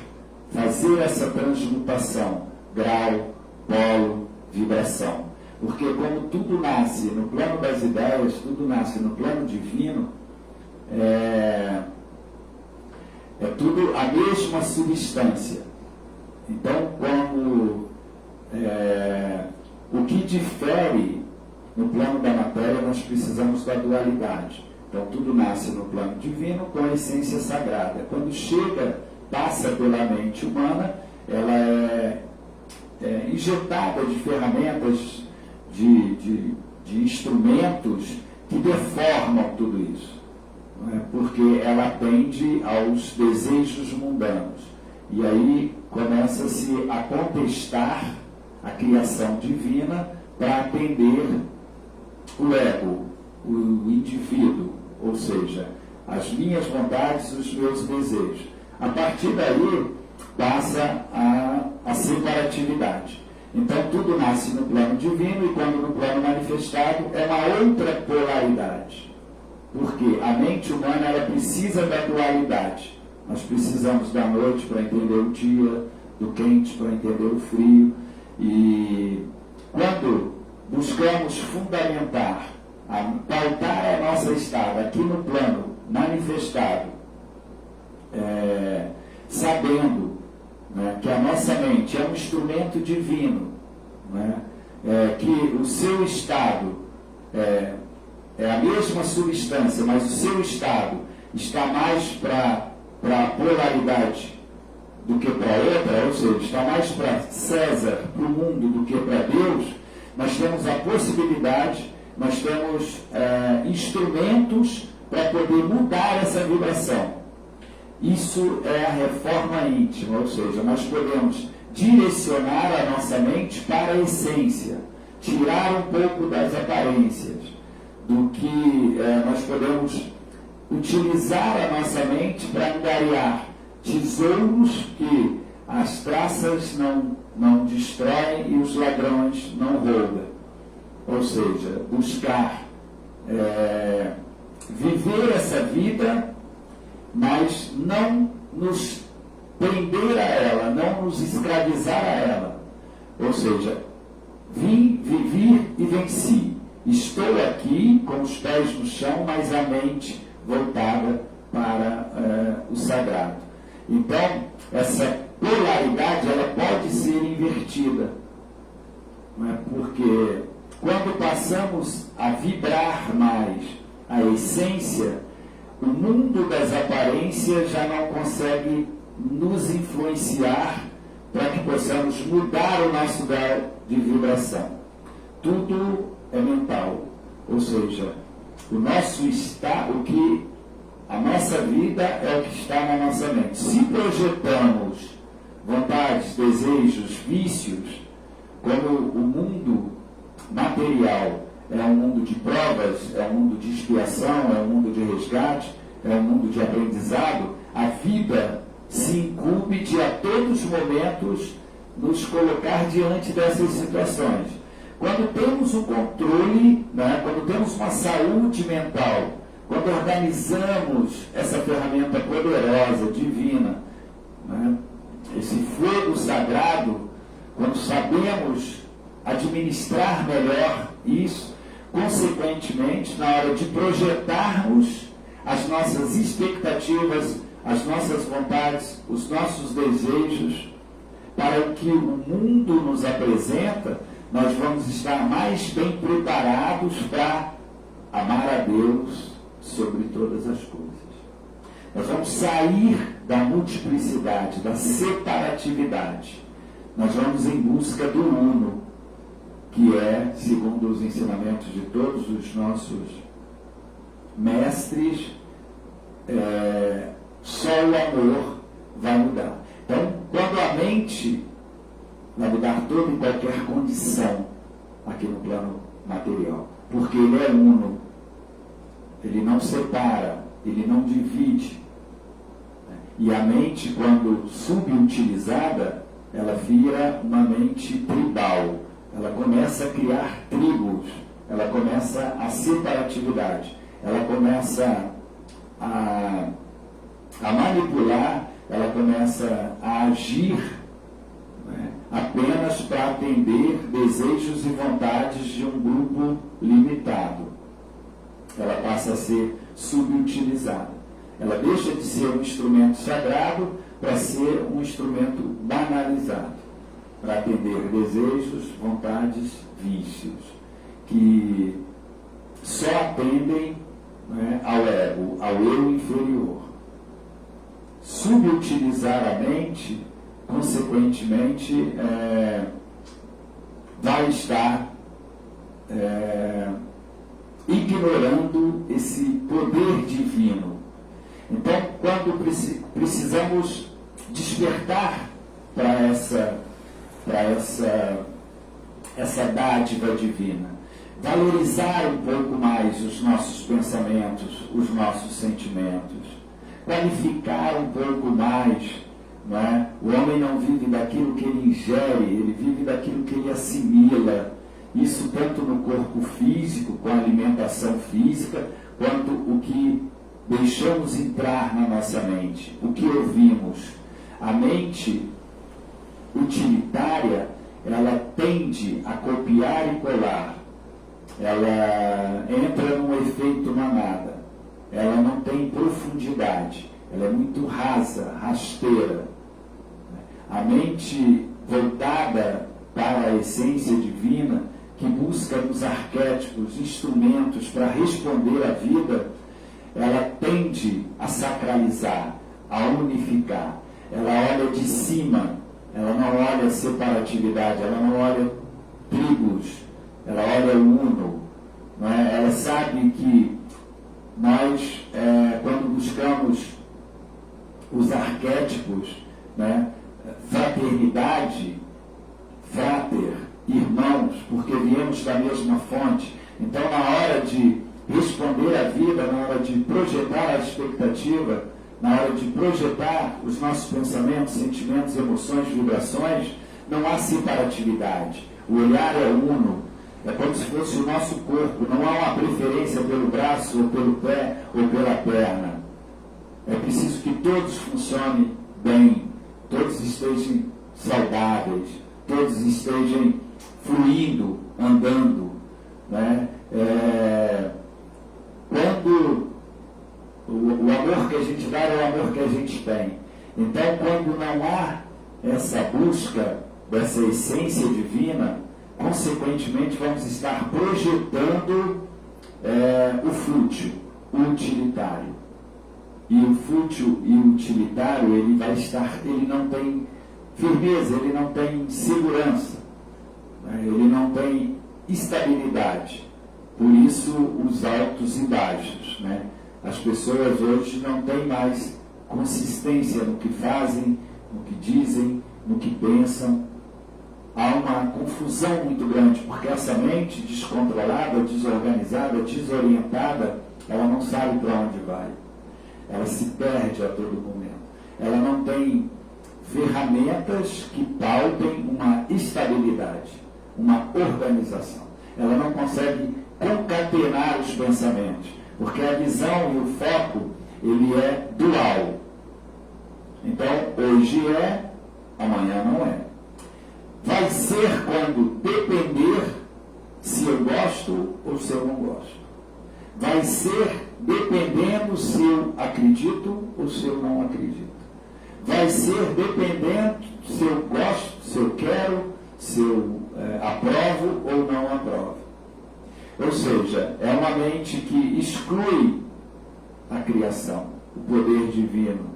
fazer essa transmutação, grau, polo, vibração. Porque como tudo nasce no plano das ideias, tudo nasce no plano divino, é tudo a mesma substância. Então, como o que difere no plano da matéria, nós precisamos da dualidade. Então, tudo nasce no plano divino com a essência sagrada. Quando chega, passa pela mente humana, ela é injetada de ferramentas, de instrumentos que deformam tudo isso, né? Porque ela atende aos desejos mundanos. E aí começa-se a contestar a criação divina para atender o ego, o indivíduo, ou seja, as minhas vontades, os meus desejos. A partir daí passa a separatividade. Então tudo nasce no plano divino e quando no plano manifestado é uma outra polaridade. Porque a mente humana ela precisa da dualidade. Nós precisamos da noite para entender o dia, do quente para entender o frio. E quando buscamos fundamentar, pautar a nossa estada aqui no plano manifestado, sabendo, né, que a nossa mente é um instrumento divino, né, que o seu estado é a mesma substância, mas o seu estado está mais para a polaridade do que para outra, ou seja, está mais para César, para o mundo, do que para Deus. Nós temos a possibilidade, nós temos instrumentos para poder mudar essa vibração. Isso é a reforma íntima, ou seja, nós podemos direcionar a nossa mente para a essência, tirar um pouco das aparências, do que nós podemos utilizar a nossa mente para angariar tesouros que as traças não destroem e os ladrões não roubam. Ou seja, buscar viver essa vida, mas não nos prender a ela, não nos escravizar a ela. Ou seja, vim, vivi e venci. Estou aqui com os pés no chão, mas a mente voltada para o sagrado. Então, essa polaridade ela pode ser invertida, não é? Porque quando passamos a vibrar mais a essência, o mundo das aparências já não consegue nos influenciar para que possamos mudar o nosso grau de vibração. Tudo é mental, ou seja, o nosso a nossa vida é o que está na nossa mente. Se projetamos vontades, desejos, vícios, como o mundo material é um mundo de provas, é um mundo de expiação, é um mundo de resgate, é um mundo de aprendizado, a vida se incumbe de a todos os momentos nos colocar diante dessas situações. Quando temos um controle, né, quando temos uma saúde mental, quando organizamos essa ferramenta poderosa, divina, né, esse fogo sagrado, quando sabemos administrar melhor isso, consequentemente, na hora de projetarmos as nossas expectativas, as nossas vontades, os nossos desejos, para o que o mundo nos apresenta, nós vamos estar mais bem preparados para amar a Deus sobre todas as coisas. Nós vamos sair da multiplicidade, da separatividade. Nós vamos em busca do uno, que é, segundo os ensinamentos de todos os nossos mestres, só o amor vai mudar. Então, quando a mente vai mudar toda e qualquer condição aqui no plano material, porque ele é uno, ele não separa, ele não divide. E a mente, quando subutilizada, ela vira uma mente tribal. Ela começa a criar tribos, ela começa a separatividade, ela começa a manipular, ela começa a agir, né, apenas para atender desejos e vontades de um grupo limitado. Ela passa a ser subutilizada. Ela deixa de ser um instrumento sagrado para ser um instrumento banalizado, para atender desejos, vontades, vícios, que só atendem, né, ao ego, ao eu inferior. Subutilizar a mente, consequentemente, vai estar ignorando esse poder divino. Então, quando precisamos despertar para essa dádiva divina, valorizar um pouco mais os nossos pensamentos, os nossos sentimentos, qualificar um pouco mais, não é? O homem não vive daquilo que ele ingere, ele vive daquilo que ele assimila. Isso tanto no corpo físico, com a alimentação física, quanto o que deixamos entrar na nossa mente, o que ouvimos. A mente utilitária, ela tende a copiar e colar. Ela entra num efeito manada. Ela não tem profundidade. Ela é muito rasa, rasteira. A mente voltada para a essência divina, que busca nos arquétipos instrumentos para responder à vida, ela tende a sacralizar, a unificar. Ela olha de cima, ela não olha separatividade, ela não olha tribos, ela olha o uno. Não é? Ela sabe que nós, quando buscamos os arquétipos, né, fraternidade, frater, irmãos, porque viemos da mesma fonte. Então, na hora de responder à vida, na hora de projetar a expectativa, na hora de projetar os nossos pensamentos, sentimentos, emoções, vibrações, não há separatividade. O olhar é uno. É como se fosse o nosso corpo. Não há uma preferência pelo braço, ou pelo pé, ou pela perna. É preciso que todos funcionem bem, todos estejam saudáveis, todos estejam fluindo, andando, né? Quando o amor que a gente dá é o amor que a gente tem. Então, quando não há essa busca dessa essência divina, consequentemente vamos estar projetando o fútil, o utilitário. E o fútil e o utilitário, ele não tem firmeza, ele não tem segurança, né? Ele não tem estabilidade. Por isso, os altos e baixos, né? As pessoas hoje não têm mais consistência no que fazem, no que dizem, no que pensam. Há uma confusão muito grande, porque essa mente descontrolada, desorganizada, desorientada, ela não sabe para onde vai. Ela se perde a todo momento. Ela não tem ferramentas que pautem uma estabilidade, uma organização. Ela não consegue concatenar os pensamentos, porque a visão e o foco, ele é dual. Então, hoje é, amanhã não é. Vai ser quando depender se eu gosto ou se eu não gosto. Vai ser dependendo se eu acredito ou se eu não acredito. Vai ser dependendo se eu gosto, se eu quero, se eu aprovo ou não aprovo. Ou seja, é uma mente que exclui a criação, o poder divino,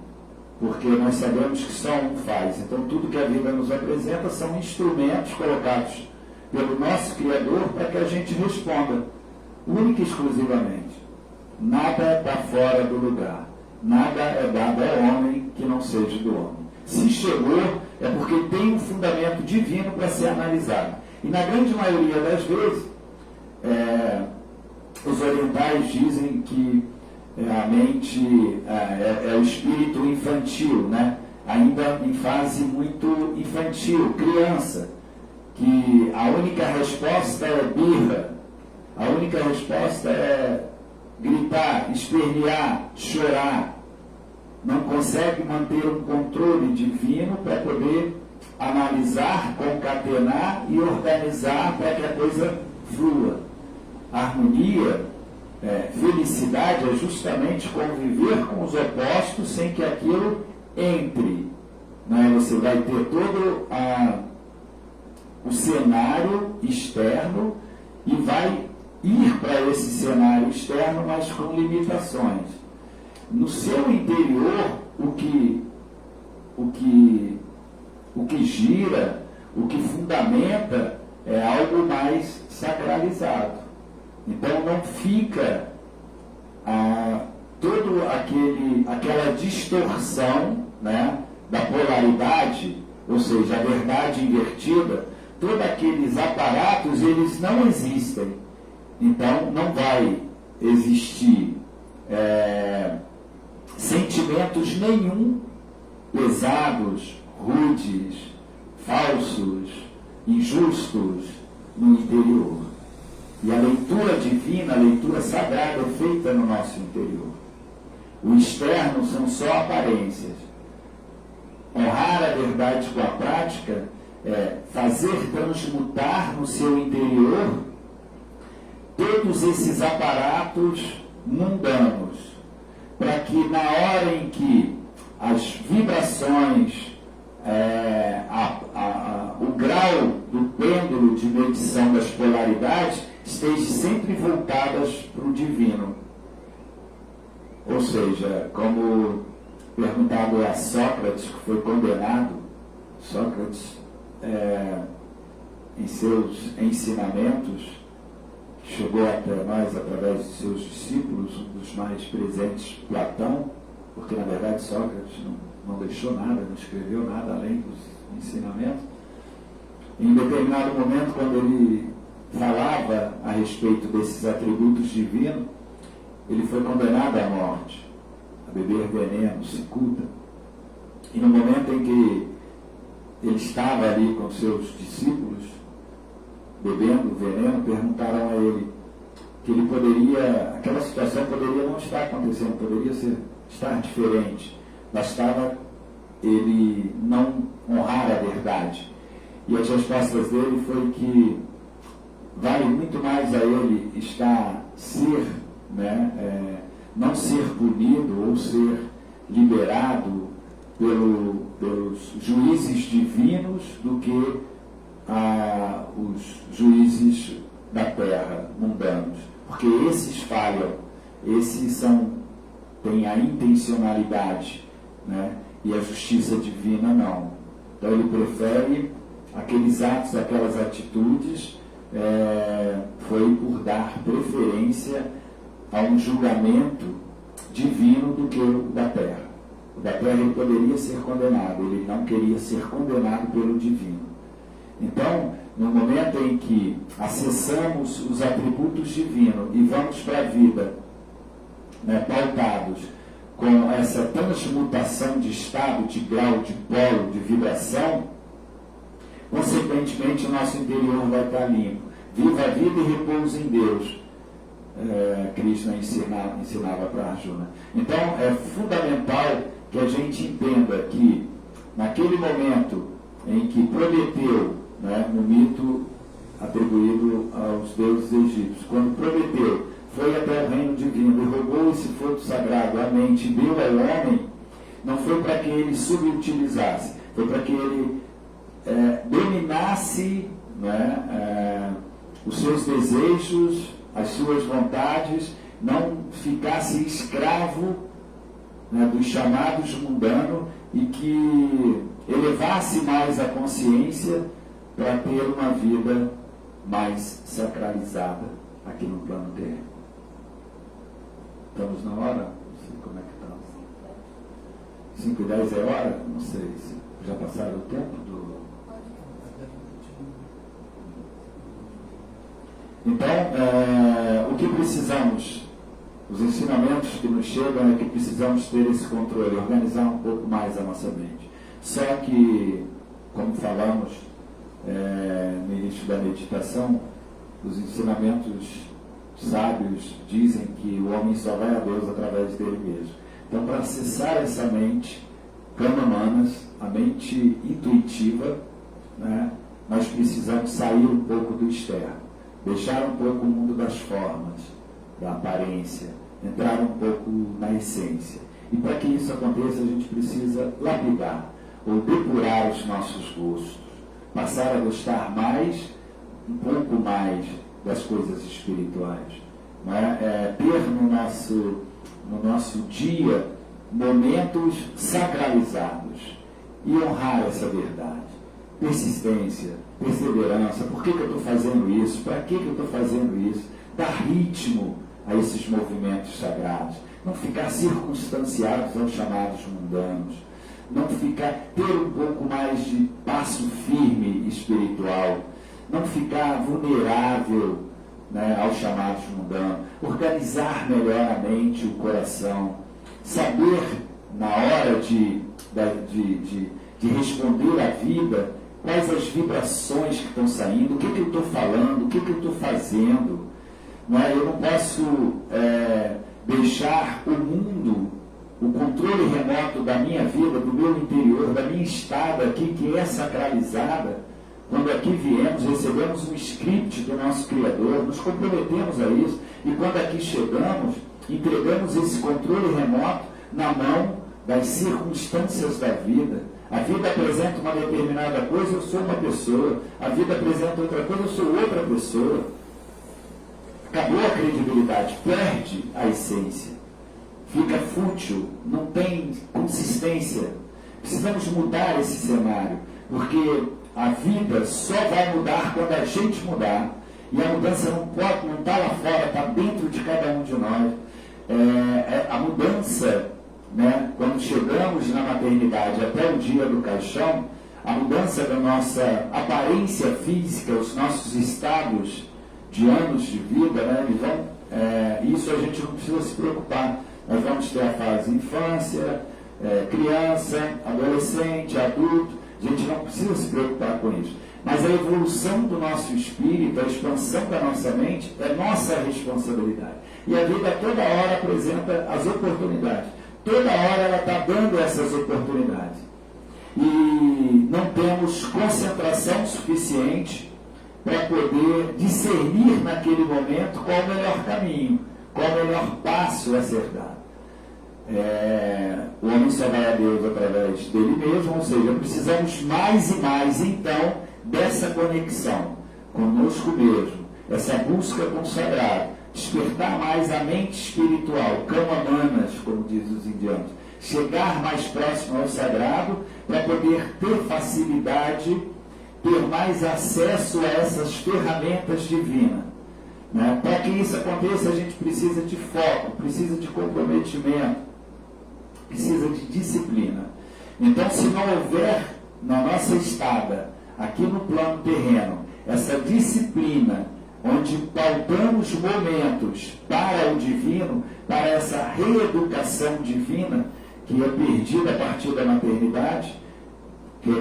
porque nós sabemos que só um faz. Então, tudo que a vida nos apresenta são instrumentos colocados pelo nosso Criador para que a gente responda, única e exclusivamente. Nada está fora do lugar. Nada é dado ao homem que não seja do homem. Se chegou, é porque tem um fundamento divino para ser analisado. E na grande maioria das vezes, os orientais dizem que a mente é o espírito infantil, né? Ainda em fase muito infantil, criança, que a única resposta é birra, a única resposta é gritar, espernear, chorar. Não consegue manter um controle divino para poder analisar, concatenar e organizar para que a coisa flua. Harmonia, felicidade é justamente conviver com os opostos sem que aquilo entre. Né? Você vai ter todo o cenário externo e vai ir para esse cenário externo, mas com limitações. No seu interior, o que gira, o que fundamenta é algo mais sacralizado. Então não fica toda aquela distorção, né, da polaridade, ou seja, a verdade invertida, todos aqueles aparatos, eles não existem. Então não vai existir sentimentos nenhum pesados, rudes, falsos, injustos no interior. E a leitura divina, a leitura sagrada é feita no nosso interior. O externo são só aparências. Honrar a verdade com a prática é fazer transmutar no seu interior todos esses aparatos mundanos, para que na hora em que as vibrações, o grau do pêndulo de medição das polaridades estejam sempre voltadas para o divino. Ou seja, como perguntado a Sócrates, que foi condenado, Sócrates, em seus ensinamentos, chegou até nós através de seus discípulos, um dos mais presentes, Platão, porque na verdade Sócrates não deixou nada, não escreveu nada além dos ensinamentos. Em determinado momento, quando ele falava a respeito desses atributos divinos, ele foi condenado à morte, a beber veneno, cicuta. E no momento em que ele estava ali com seus discípulos, bebendo veneno, perguntaram a ele que ele poderia, aquela situação poderia não estar acontecendo, poderia estar diferente, bastava ele não honrar a verdade. E as respostas dele foi que vale muito mais a ele não ser punido ou ser liberado pelos juízes divinos do que os juízes da terra, mundanos. Porque esses falham, esses têm a intencionalidade, né? E a justiça divina não. Então ele prefere aqueles atos, aquelas atitudes, foi por dar preferência a um julgamento divino do que o da terra. O da terra ele poderia ser condenado, ele não queria ser condenado pelo divino. Então, no momento em que acessamos os atributos divinos e vamos para a vida, né, pautados com essa transmutação de estado, de grau, de polo, de vibração, consequentemente o nosso interior vai estar limpo. Viva a vida e repouso em Deus. Krishna ensinava para Arjuna. Então é fundamental que a gente entenda que naquele momento em que Prometeu, né, no mito atribuído aos deuses egípcios, quando Prometeu foi até o reino divino e roubou esse fruto sagrado à mente e deu ao homem, não foi para que ele subutilizasse, foi para que ele dominasse, né, os seus desejos, as suas vontades, não ficasse escravo, né, dos chamados mundanos e que elevasse mais a consciência para ter uma vida mais sacralizada aqui no plano terreno. Estamos na hora? Não sei como é que estamos. 5:10 é hora? Não sei se já passaram o tempo do... Então, o que precisamos, os ensinamentos que nos chegam é que precisamos ter esse controle, organizar um pouco mais a nossa mente. Só que, como falamos no início da meditação, os ensinamentos sábios dizem que o homem só vai a Deus através dele mesmo. Então, para acessar essa mente Kama-manas, a mente intuitiva, né, nós precisamos sair um pouco do externo, deixar um pouco o mundo das formas, da aparência, entrar um pouco na essência. E para que isso aconteça, a gente precisa lapidar ou depurar os nossos gostos, passar a gostar mais, um pouco mais das coisas espirituais, né? Ter no nosso dia momentos sacralizados e honrar essa verdade. Persistência, perseverança. Por que eu estou fazendo isso? Para que eu estou fazendo isso? Dar ritmo a esses movimentos sagrados. Não ficar circunstanciados aos chamados mundanos. Não ficar, ter um pouco mais de passo firme espiritual. Não ficar vulnerável, né, aos chamados mundanos. Organizar melhor a mente e o coração. Saber, na hora de responder à vida, quais as vibrações que estão saindo, o que eu estou falando, o que eu estou fazendo. Não é? Eu não posso deixar o mundo, o controle remoto da minha vida, do meu interior, da minha estada aqui, que é sacralizada. Quando aqui viemos, recebemos um script do nosso Criador, nos comprometemos a isso, e quando aqui chegamos, entregamos esse controle remoto na mão das circunstâncias da vida. A vida apresenta uma determinada coisa, eu sou uma pessoa. A vida apresenta outra coisa, eu sou outra pessoa. Acabou a credibilidade, perde a essência. Fica fútil, não tem consistência. Precisamos mudar esse cenário, porque a vida só vai mudar quando a gente mudar. E a mudança não está lá fora, está dentro de cada um de nós. A mudança, né, quando chegamos na maternidade até o dia do caixão, a mudança da nossa aparência física, os nossos estados de anos de vida, né, isso a gente não precisa se preocupar. Nós vamos ter a fase infância, criança, adolescente, adulto. A gente não precisa se preocupar com isso. mas a evolução do nosso espírito, a expansão da nossa mente é nossa responsabilidade. E a vida toda hora apresenta as oportunidades. Toda hora ela está dando essas oportunidades. E não temos concentração suficiente para poder discernir naquele momento qual o melhor caminho, qual o melhor passo a ser dado. O homem só vai a Deus através dele mesmo, ou seja, precisamos mais e mais então dessa conexão conosco mesmo, essa busca com o sagrado, despertar mais a mente espiritual, kama manas, como diz os indianos, chegar mais próximo ao sagrado para poder ter facilidade, ter mais acesso a essas ferramentas divinas. Né? Para que isso aconteça, a gente precisa de foco, precisa de comprometimento, precisa de disciplina. Então, se não houver na nossa estada, aqui no plano terreno, essa disciplina, onde pautamos momentos para o divino, para essa reeducação divina, que é perdida a partir da maternidade, que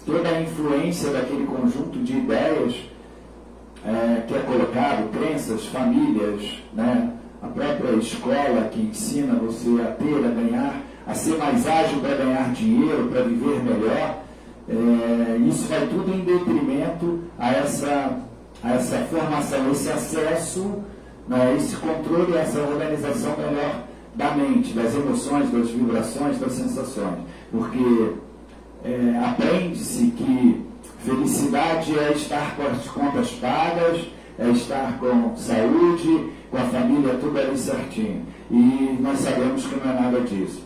toda a influência daquele conjunto de ideias que é colocado, crenças, famílias, né? A própria escola que ensina você a ter, a ganhar, a ser mais ágil para ganhar dinheiro, para viver melhor, isso vai tudo em detrimento a essa formação, esse acesso, né, esse controle, essa organização melhor da mente, das emoções, das vibrações, das sensações. Porque aprende-se que felicidade é estar com as contas pagas, é estar com saúde, com a família, tudo ali certinho. E nós sabemos que não é nada disso.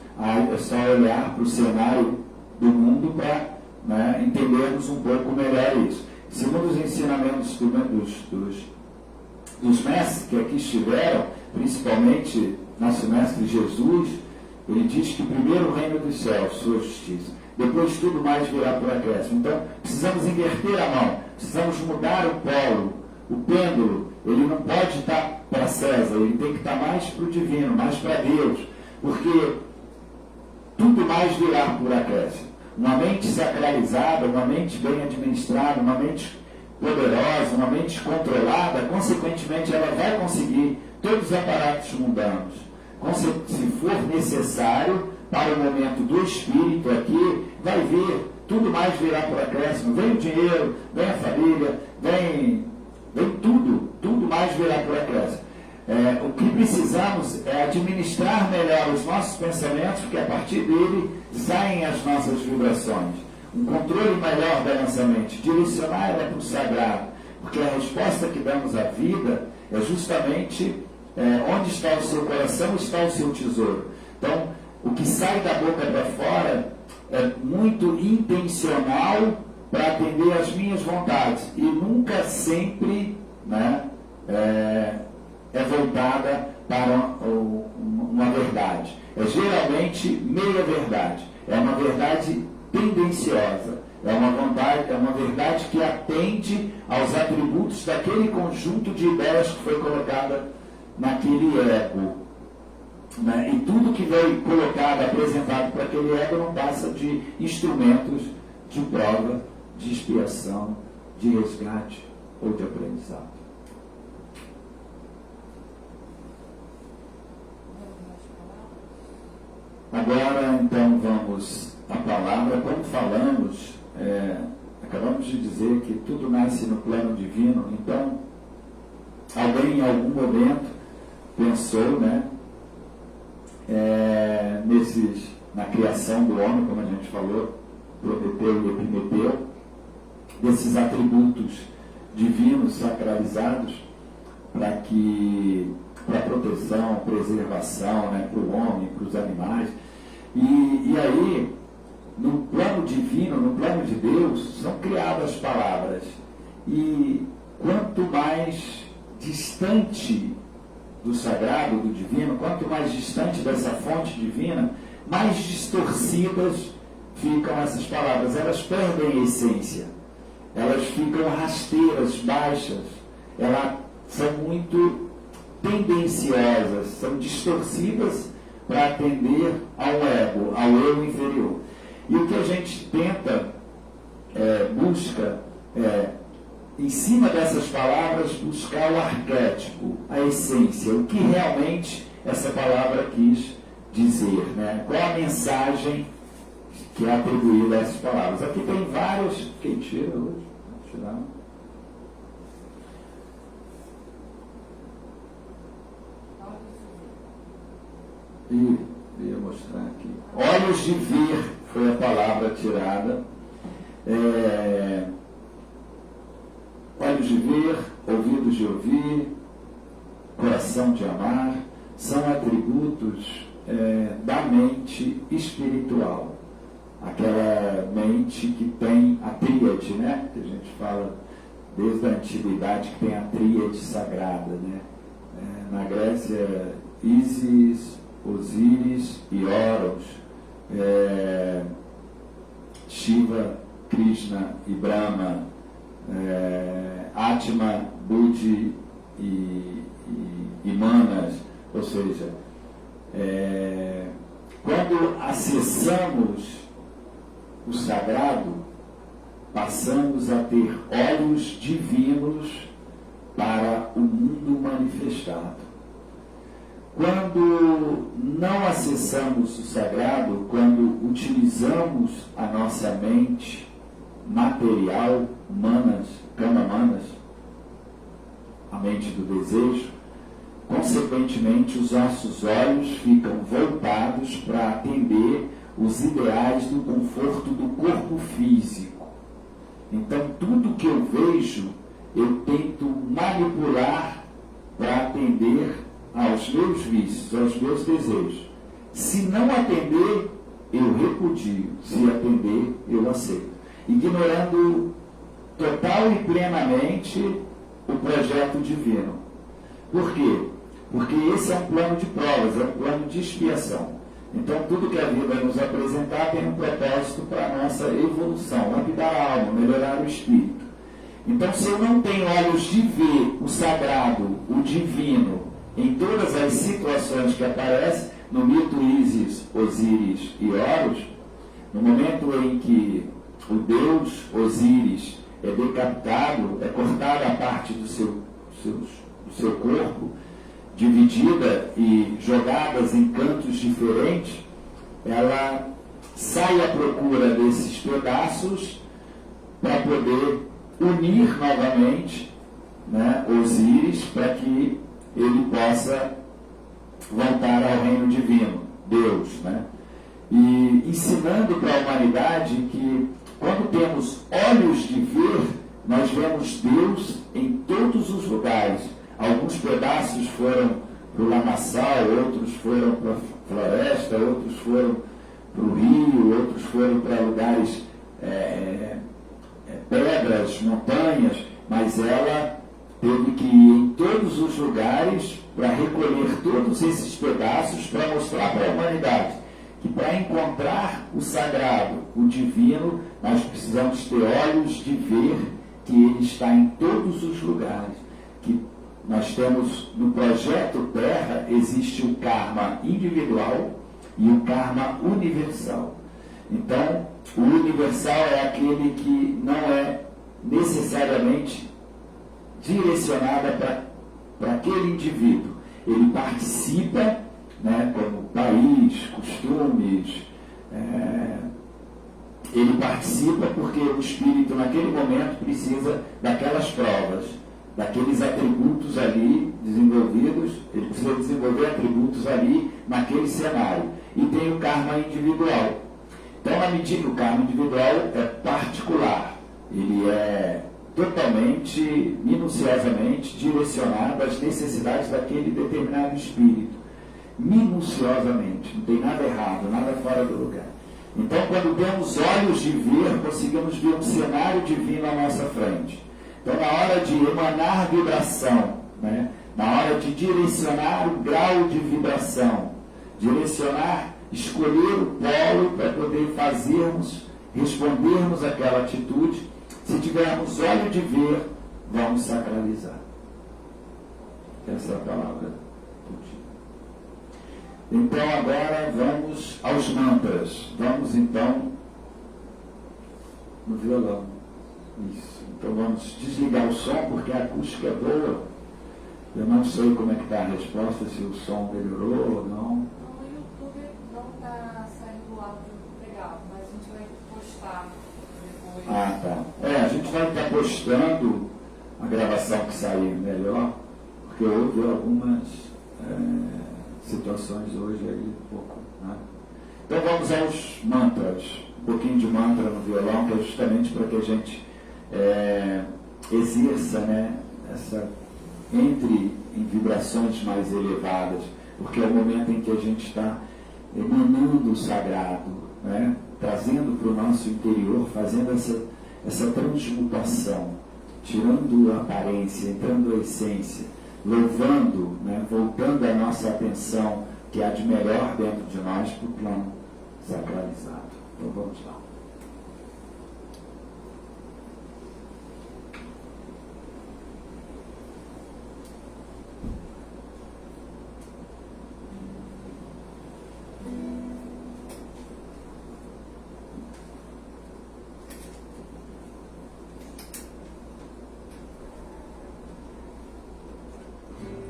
É só olhar para o cenário do mundo para, né, entendermos um pouco melhor isso. Segundo os ensinamentos dos mestres que aqui estiveram, principalmente nosso mestre Jesus, ele diz que primeiro o reino dos céus, sua justiça, depois tudo mais virá por acréscimo. Então, precisamos inverter a mão, precisamos mudar o polo, o pêndulo. Ele não pode estar para César, ele tem que estar mais para o divino, mais para Deus, porque tudo mais virá por acréscimo. Uma mente sacralizada, uma mente bem administrada, uma mente poderosa, uma mente controlada, consequentemente ela vai conseguir todos os aparatos mundanos. Se for necessário, para o momento do espírito aqui, vai vir, tudo mais virá por acréscimo. Vem o dinheiro, vem a família, vem tudo mais virá por acréscimo. O que precisamos é administrar melhor os nossos pensamentos, porque a partir dele saem as nossas vibrações. Um controle melhor da nossa mente, direcionar ela para o sagrado, porque a resposta que damos à vida é justamente onde está o seu coração, está o seu tesouro. Então, o que sai da boca para fora é muito intencional para atender às minhas vontades e nunca sempre, né, é voltada para uma verdade. É geralmente meia verdade. É uma verdade tendenciosa. É uma verdade que atende aos atributos daquele conjunto de ideias que foi colocada naquele ego. Né? E tudo que foi colocado, apresentado para aquele ego não passa de instrumentos de prova, de expiação, de resgate ou de aprendizado. Agora, então, vamos à palavra. Como falamos, acabamos de dizer que tudo nasce no plano divino. Então, alguém em algum momento pensou, né, na criação do homem, como a gente falou, Prometeu e Epimeteu, desses atributos divinos sacralizados para proteção, preservação, né, para o homem, para os animais. E aí, no plano divino, no plano de Deus, são criadas palavras. E quanto mais distante do sagrado, do divino, quanto mais distante dessa fonte divina, mais distorcidas ficam essas palavras. Elas perdem a essência. Elas ficam rasteiras, baixas. Elas são muito tendenciosas, são distorcidas para atender ao ego, ao eu inferior. E o que a gente tenta busca, em cima dessas palavras, buscar o arquétipo, a essência, o que realmente essa palavra quis dizer, né? Qual a mensagem que é atribuída a essas palavras. Aqui tem vários. Quem tira hoje? Vou tirar. Ia mostrar aqui. Olhos de ver foi a palavra tirada. Olhos de ver, ouvidos de ouvir, coração de amar, são atributos da mente espiritual. Aquela mente que tem a tríade, né? Que a gente fala desde a antiguidade, que tem a tríade sagrada, né? Na Grécia, Ísis, Osíris e Horus, Shiva, Krishna e Brahma, Atma, Budi e Manas, ou seja, quando acessamos o sagrado, passamos a ter olhos divinos para o mundo manifestado. Quando não acessamos o sagrado, quando utilizamos a nossa mente material, kama manas, a mente do desejo, consequentemente os nossos olhos ficam voltados para atender os ideais do conforto do corpo físico. Então tudo que eu vejo, eu tento manipular para atender aos meus vícios, aos meus desejos. Se não atender, eu repudio. Se atender, eu aceito. Ignorando total e plenamente o projeto divino. Por quê? Porque esse é um plano de provas, é um plano de expiação. Então, tudo que a vida nos apresentar tem um propósito para a nossa evolução, lapidar a alma, melhorar o espírito. Então, se eu não tenho olhos de ver o sagrado, o divino, em todas as situações que aparecem, no mito Ísis, Osíris e Horus, no momento em que o deus Osíris é decapitado, é cortada a parte do seu corpo, dividida e jogadas em cantos diferentes, ela sai à procura desses pedaços para poder unir novamente, né, Osíris, para que ele possa voltar ao reino divino, Deus, né? E ensinando para a humanidade que quando temos olhos de ver, nós vemos Deus em todos os lugares. Alguns pedaços foram para o lamaçal, outros foram para a floresta, outros foram para o rio, outros foram para lugares, pedras, montanhas, mas ela teve que ir em todos os lugares para recolher todos esses pedaços para mostrar para a humanidade que para encontrar o sagrado, o divino, nós precisamos ter olhos de ver que ele está em todos os lugares. Que nós temos no projeto Terra, existe o karma individual e o karma universal. Então, o universal é aquele que não é necessariamente direcionada para aquele indivíduo. Ele participa, né, como país, costumes, ele participa porque o espírito naquele momento precisa daquelas provas, daqueles atributos ali desenvolvidos, ele precisa desenvolver atributos ali naquele cenário. E tem o karma individual. Então, na medida que o karma individual é particular, ele é totalmente, minuciosamente direcionado às necessidades daquele determinado espírito. Minuciosamente, não tem nada errado, nada fora do lugar. Então, quando temos olhos de ver, conseguimos ver um cenário divino à nossa frente. Então, na hora de emanar vibração, né, na hora de direcionar o grau de vibração, direcionar, escolher o polo para poder respondermos àquela atitude, se tivermos olho de ver, vamos sacralizar. Essa é a palavra. Então agora vamos aos mantras. Vamos então no violão. Isso. Então vamos desligar o som, porque a acústica é boa. Eu não sei como é que está a resposta, se o som melhorou ou não. No YouTube não está saindo o áudio legal, mas a gente vai postar depois. Ah, tá. A gente vai estar postando a gravação que sair melhor, porque houve algumas situações hoje aí um pouco, né? Então vamos aos mantras. Um pouquinho de mantra no violão, que é justamente para que a gente exerça, né, entre em vibrações mais elevadas, porque é o momento em que a gente está emanando o sagrado, né, trazendo para o nosso interior, fazendo essa transmutação, tirando a aparência, entrando a essência, louvando, né, voltando a nossa atenção, que há de melhor dentro de nós, para o plano sacralizado. Então vamos lá.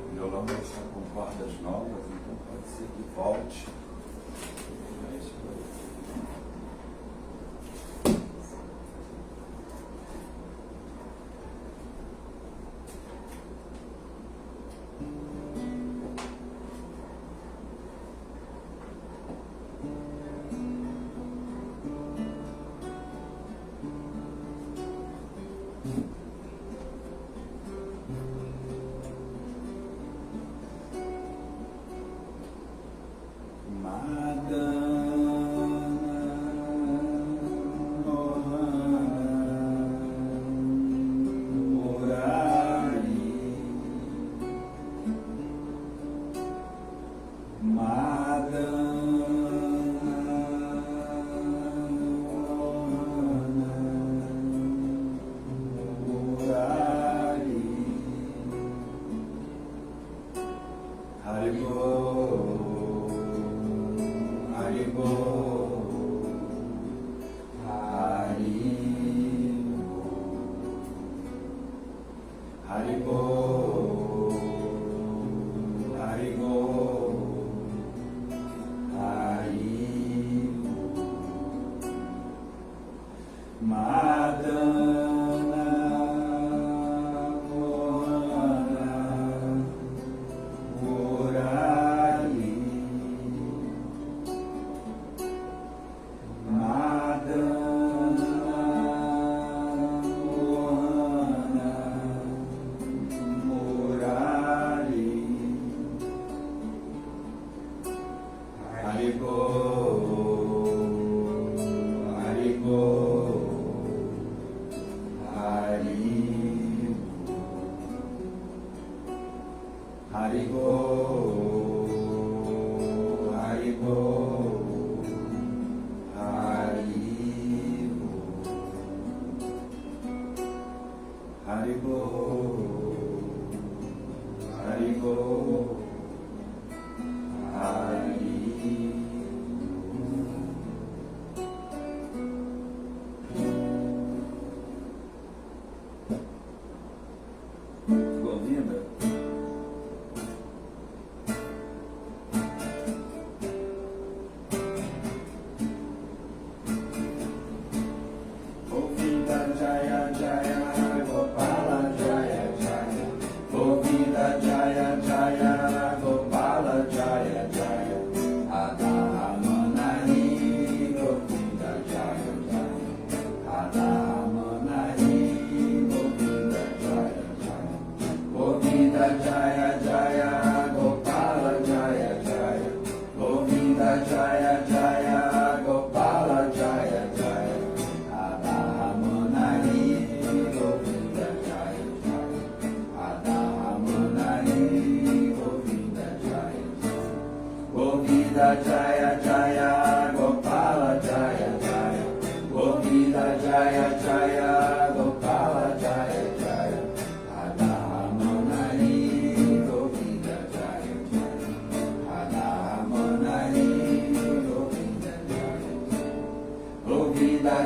O violão está com cordas novas, então pode ser que volte.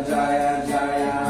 Jaya Jaya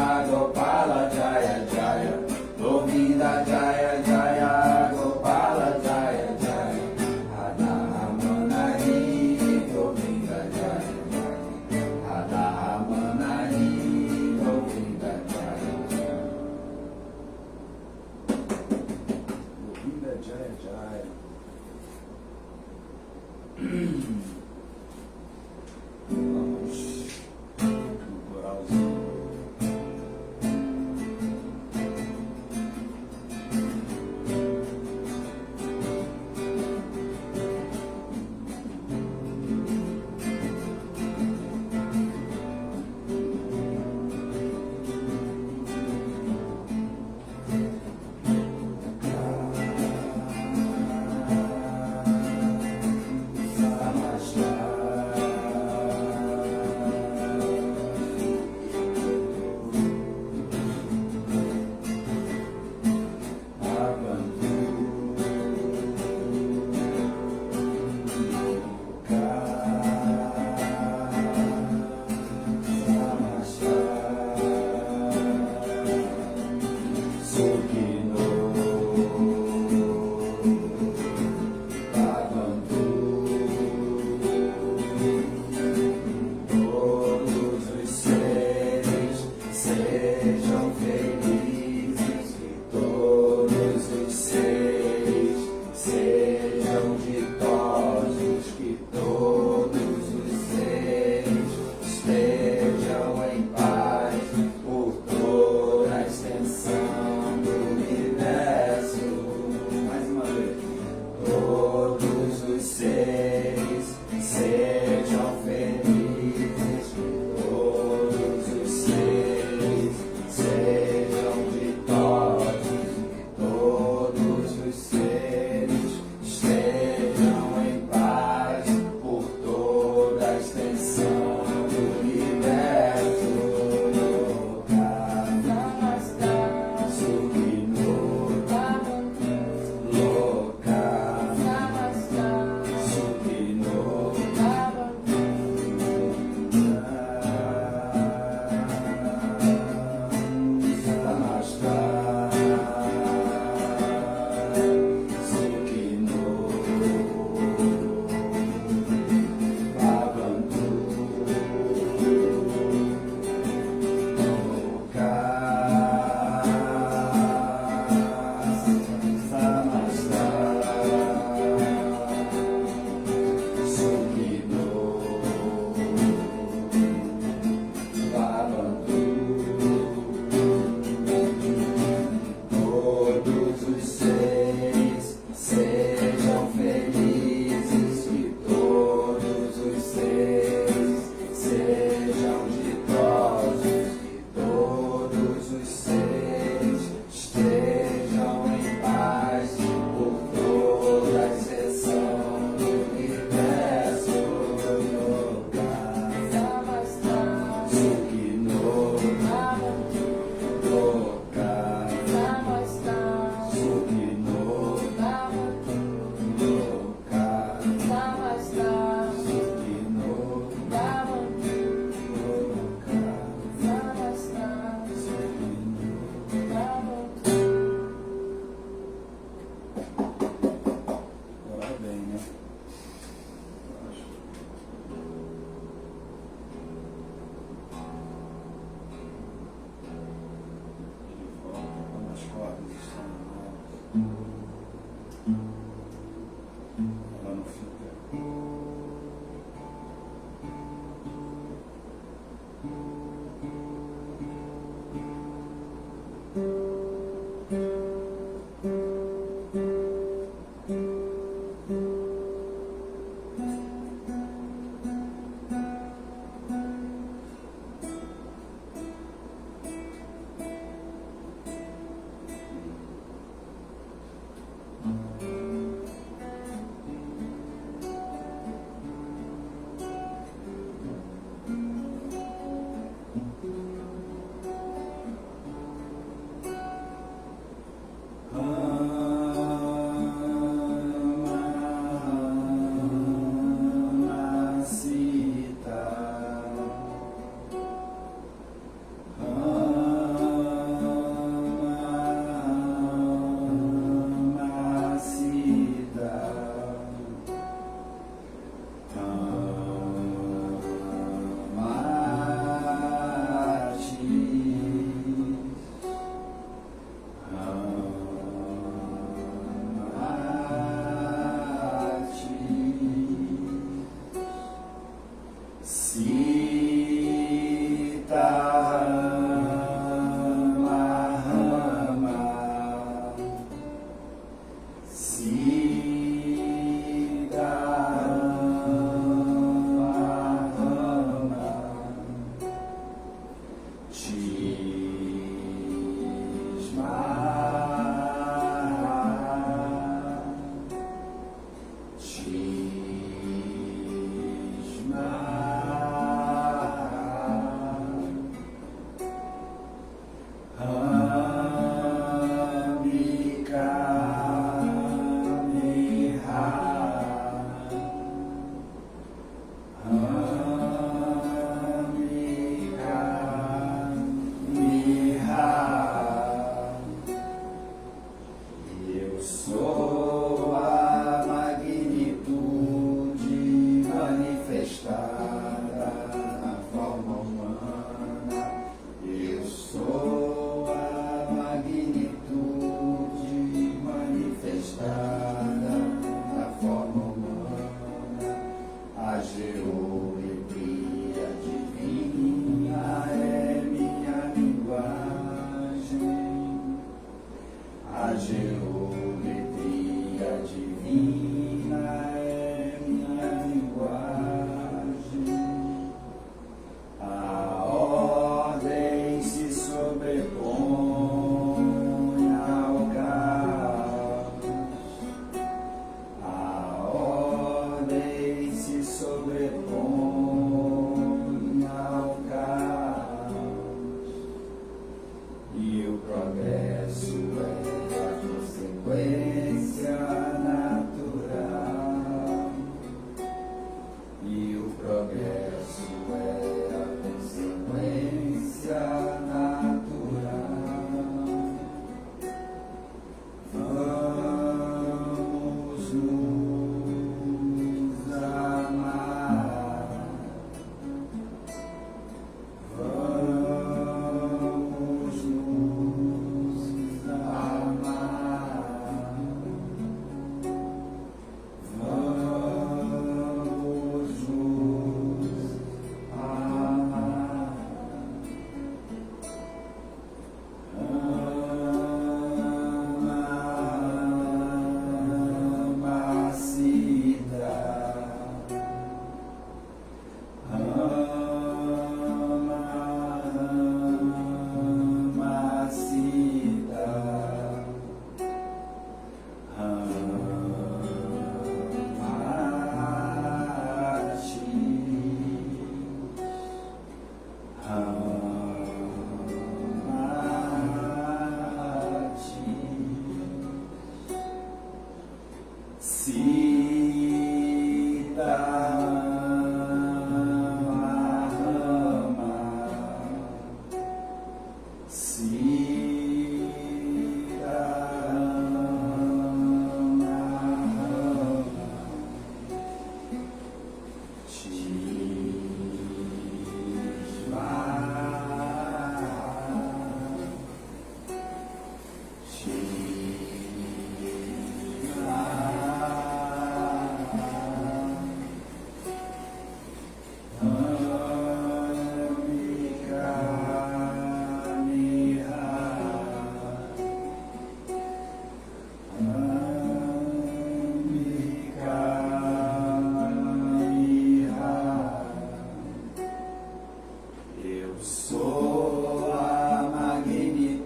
Eu sou a magnitude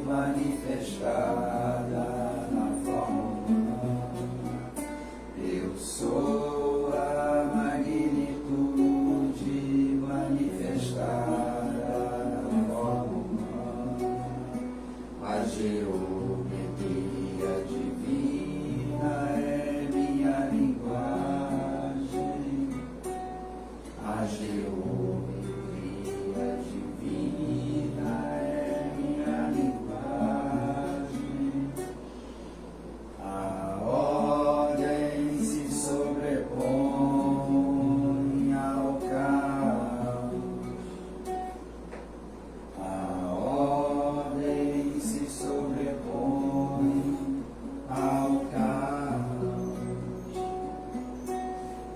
manifestada na forma. Eu sou a magnitude manifestada na forma. A geometria divina é minha linguagem. A geometria divina é minha linguagem. A ordem se sobrepõe ao caos. A ordem se sobrepõe ao caos.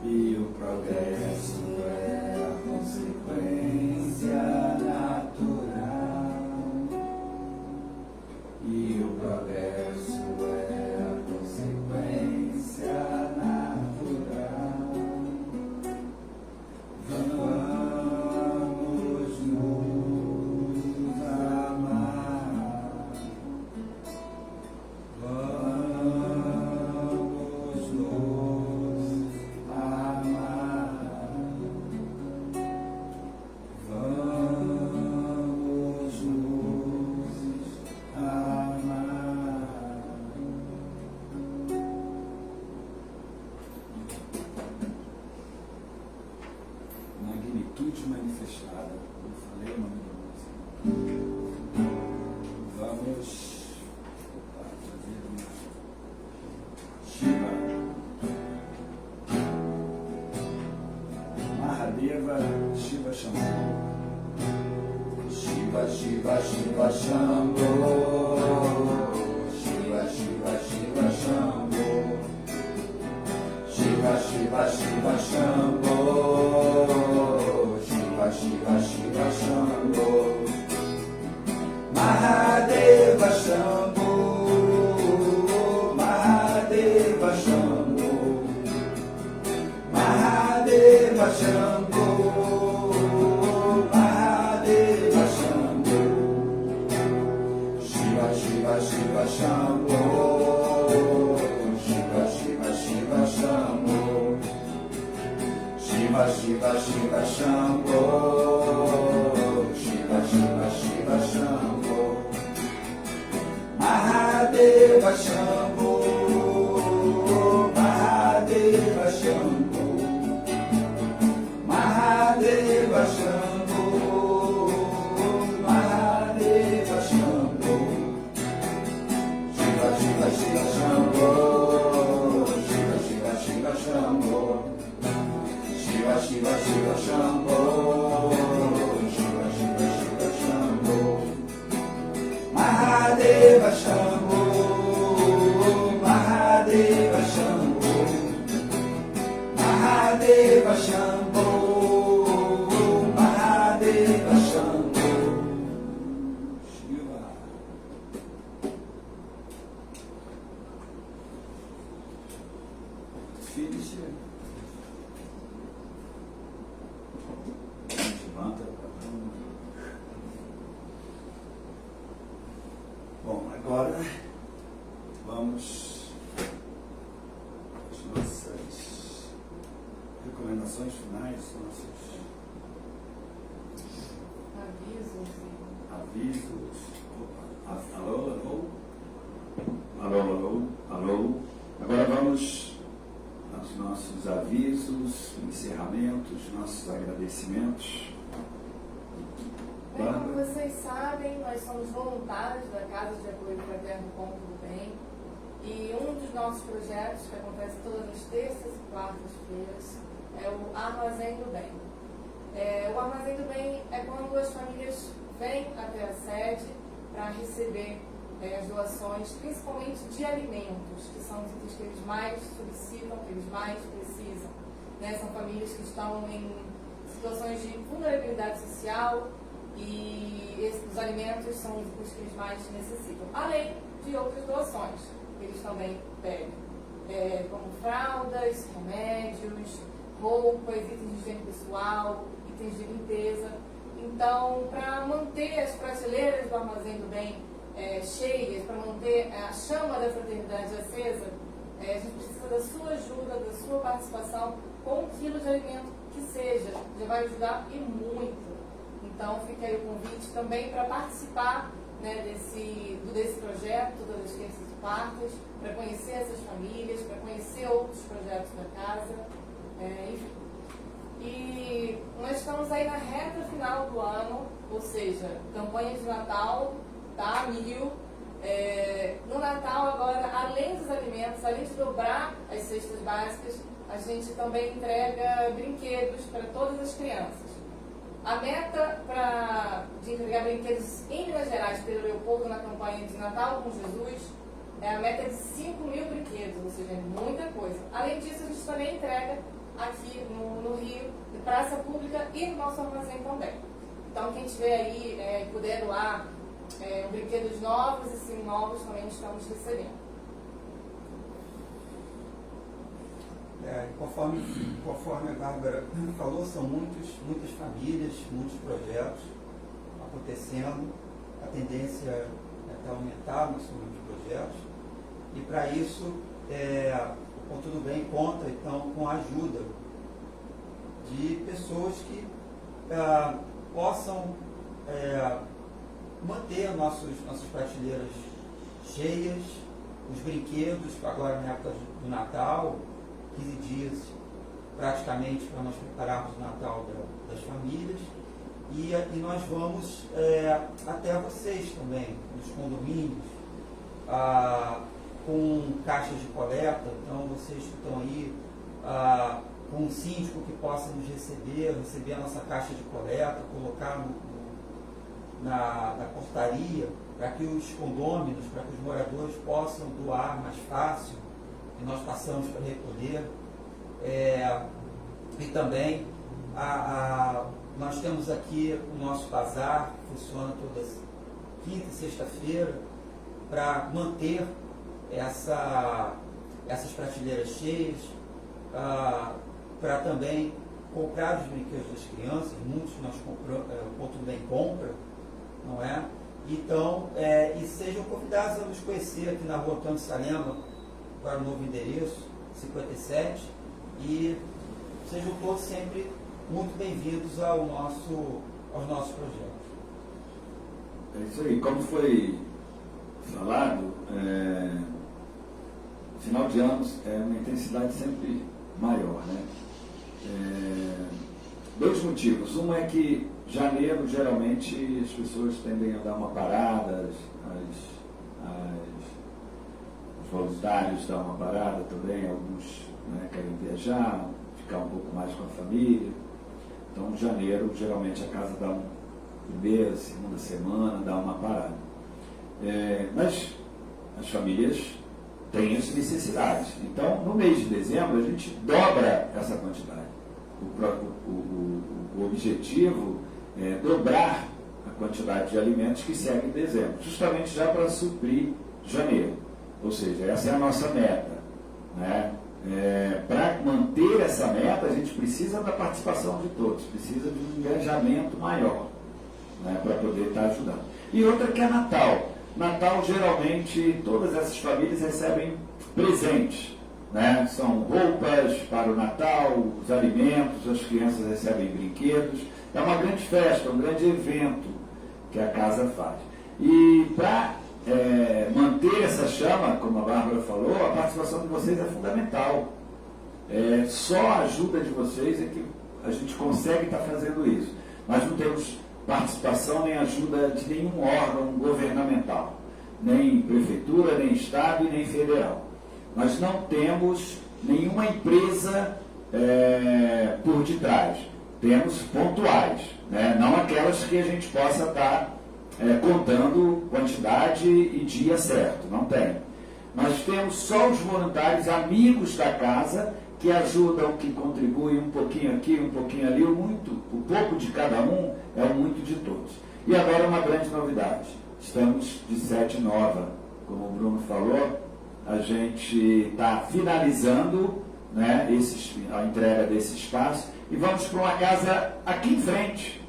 E o progresso é a consequência natural. E o progresso é a consequência natural. Vamos nos amar. Vamos nos amar. Vamos nos amar. Magnitude manifestada. Eu falei o nome da música. Vamos fazer uma Shiva. Mahadeva Shiva Shambho. Shiva Shiva Shiva Shambho. Shiva Shiva Shiva Shambho. Shiva Shiva Shiva Shambho. Shiva Shiva Shiva Shambho. Mahadeva Shambho. Mahadeva Shambho. Mahadeva Shambho. Mahadeva Shambho. Shiva Shiva Shiva Shambho. Shiva Shiva Shiva Shambho. Shiva Shiva Shiva Shambho. Shiva Shiva Shiva Shambho. Mahadeva Shambho. Mahadeva Shambho. Mahadeva Shambho. Mahadeva Shambho. Shiva Shiva Shiva Shambho. Shiva Shiva Shiva Shambho. Shiva Shiva Shiva Shambho. Shiva Shiva Shiva Shambho. Mahadeva Shambho. Mahadeva Shambho. Mahadeva Shambho. Mahadeva Shambho. Shiva. Finish it. Bom, agora vamos às nossas recomendações finais, nossos avisos. Opa. Alô, alô? Alô, alô, alô? Agora vamos aos nossos avisos, encerramentos, nossos agradecimentos. Bem, como vocês sabem, nós somos voluntários da Casa de Apoio Fraterno Ponto do Bem, e um dos nossos projetos, que acontece todas as terças e quartas-feiras, é o Armazém do Bem. O Armazém do Bem é quando as famílias vêm até a sede para receber as doações, principalmente de alimentos, que são os itens que eles mais solicitam, que eles mais precisam. São famílias que estão em situações de vulnerabilidade social, e os alimentos são os que eles mais necessitam, além de outras doações que eles também pedem, como fraldas, remédios, roupas, itens de higiene pessoal, itens de limpeza, Então, para manter as prateleiras do Armazém do Bem cheias, para manter a chama da fraternidade acesa, a gente precisa da sua ajuda, da sua participação com 1 quilo de alimento que seja. Já vai ajudar e muito. Então, fica aí o convite também para participar, né, desse projeto, todas as terças e quartas, para conhecer essas famílias, para conhecer outros projetos da casa, enfim. E nós estamos aí na reta final do ano, ou seja, campanha de Natal, tá? 1000. No Natal agora, além dos alimentos, além de dobrar as cestas básicas, a gente também entrega brinquedos para todas as crianças. A meta de entregar brinquedos em Minas Gerais pelo Leopoldo na campanha de Natal com Jesus a meta de 5.000 brinquedos, ou seja, é muita coisa. Além disso, a gente também entrega aqui no Rio, de praça pública e no nosso armazém também. Então, quem tiver aí, puder doar brinquedos novos e seminovos, também estamos recebendo. Conforme a Bárbara falou, são muitas famílias, muitos projetos acontecendo. A tendência é aumentar o número de projetos. E para isso, o Ponto do Bem conta então com a ajuda de pessoas que possam manter nossas prateleiras cheias, os brinquedos, agora na época do Natal, 15 dias praticamente para nós prepararmos o Natal das famílias, e nós vamos até vocês também, nos condomínios, com caixas de coleta. Então vocês que estão aí com um síndico que possa nos receber a nossa caixa de coleta, colocar na portaria, para que os condôminos, para que os moradores possam doar mais fácil, e nós passamos para recolher. E também nós temos aqui o nosso bazar, que funciona todas quinta e sexta-feira, para manter essas prateleiras cheias, para também comprar os brinquedos das crianças. Muitos nós compramos, o Ponto do Bem compra, não é? Então, e sejam convidados a nos conhecer aqui na rua Antônio Salema, para o novo endereço, 57, e sejam todos sempre muito bem-vindos aos nossos projetos. É isso aí. Como foi falado, final de anos é uma intensidade sempre maior, né? Dois motivos. Um é que janeiro, geralmente, as pessoas tendem a dar uma parada, os voluntários dão uma parada também, alguns querem viajar, ficar um pouco mais com a família. Então, em janeiro, geralmente a casa dá primeira, segunda semana, dá uma parada. Mas as famílias têm as necessidades. Então, no mês de dezembro, a gente dobra essa quantidade. O objetivo é dobrar a quantidade de alimentos que segue em dezembro, justamente já para suprir janeiro. Ou seja, essa é a nossa meta, né? Para manter essa meta, a gente precisa da participação de todos, precisa de um engajamento maior, né, para poder estar ajudando. E outra que é Natal. Natal, geralmente, todas essas famílias recebem presentes, né? São roupas para o Natal, os alimentos, as crianças recebem brinquedos. É uma grande festa, um grande evento que a casa faz. E para manter essa chama, como a Bárbara falou, a participação de vocês é fundamental. Só a ajuda de vocês é que a gente consegue estar fazendo isso. Mas não temos participação nem ajuda de nenhum órgão governamental, nem prefeitura, nem estado e nem federal. Nós não temos nenhuma empresa por detrás. Temos pontuais, né? Não aquelas que a gente possa estar contando quantidade e dia certo, não tem. Mas temos só os voluntários, amigos da casa, que ajudam, que contribuem um pouquinho aqui, um pouquinho ali, o pouco de cada um é o muito de todos. E agora uma grande novidade, estamos de sede nova, como o Bruno falou, a gente está finalizando, né, a entrega desse espaço, e vamos para uma casa aqui em frente,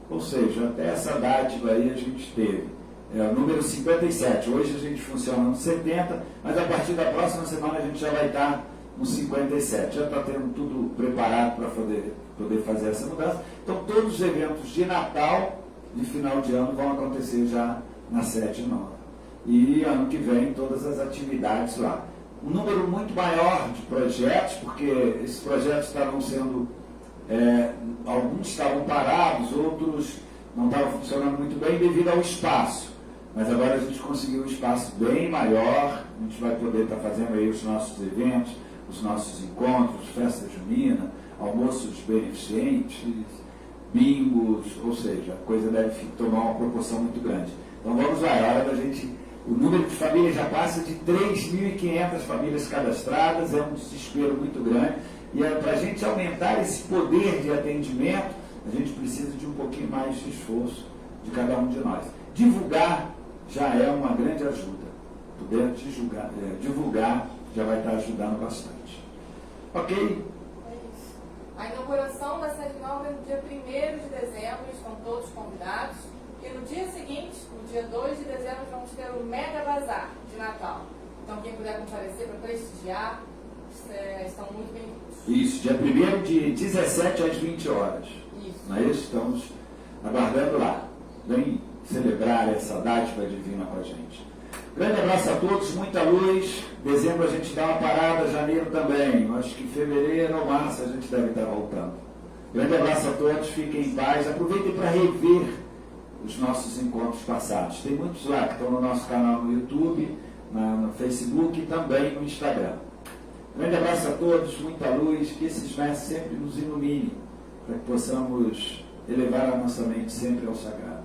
Ou seja, até essa dádiva aí a gente teve. É o número 57. Hoje a gente funciona no 70, mas a partir da próxima semana a gente já vai estar no 57. Já está tendo tudo preparado para poder fazer essa mudança. Então, todos os eventos de Natal, de final de ano, vão acontecer já na sede nova. E ano que vem, todas as atividades lá. Um número muito maior de projetos, porque esses projetos estavam sendo... alguns estavam parados, outros não estavam funcionando muito bem devido ao espaço. Mas agora a gente conseguiu um espaço bem maior, a gente vai poder estar fazendo aí os nossos eventos, os nossos encontros, festa junina, almoços beneficentes, bingos, ou seja, a coisa deve tomar uma proporção muito grande. Então vamos lá, é hora da gente... O número de famílias já passa de 3.500 famílias cadastradas, é um desespero muito grande. E para a gente aumentar esse poder de atendimento, a gente precisa de um pouquinho mais de esforço de cada um de nós. Divulgar já é uma grande ajuda. Poder divulgar já vai estar ajudando bastante. Ok? É isso. A inauguração da sede nova é no dia 1º de dezembro, estão todos convidados. E no dia seguinte, no dia 2 de dezembro, vamos ter o Mega Bazar de Natal. Então, quem puder comparecer para prestigiar, estão muito bem-vindos. Isso, dia 1º de 17 às 20 horas. Isso. Nós estamos aguardando lá. Vem celebrar essa dádiva divina com a gente. Grande abraço a todos, muita luz. Dezembro a gente dá uma parada, janeiro também. Acho que fevereiro ou março a gente deve estar voltando. Grande abraço a todos, fiquem em paz. Aproveitem para rever os nossos encontros passados. Tem muitos lá que estão no nosso canal no YouTube, no Facebook e também no Instagram. Grande abraço a todos, muita luz, que esses mestres sempre nos iluminem, para que possamos elevar a nossa mente sempre ao sagrado.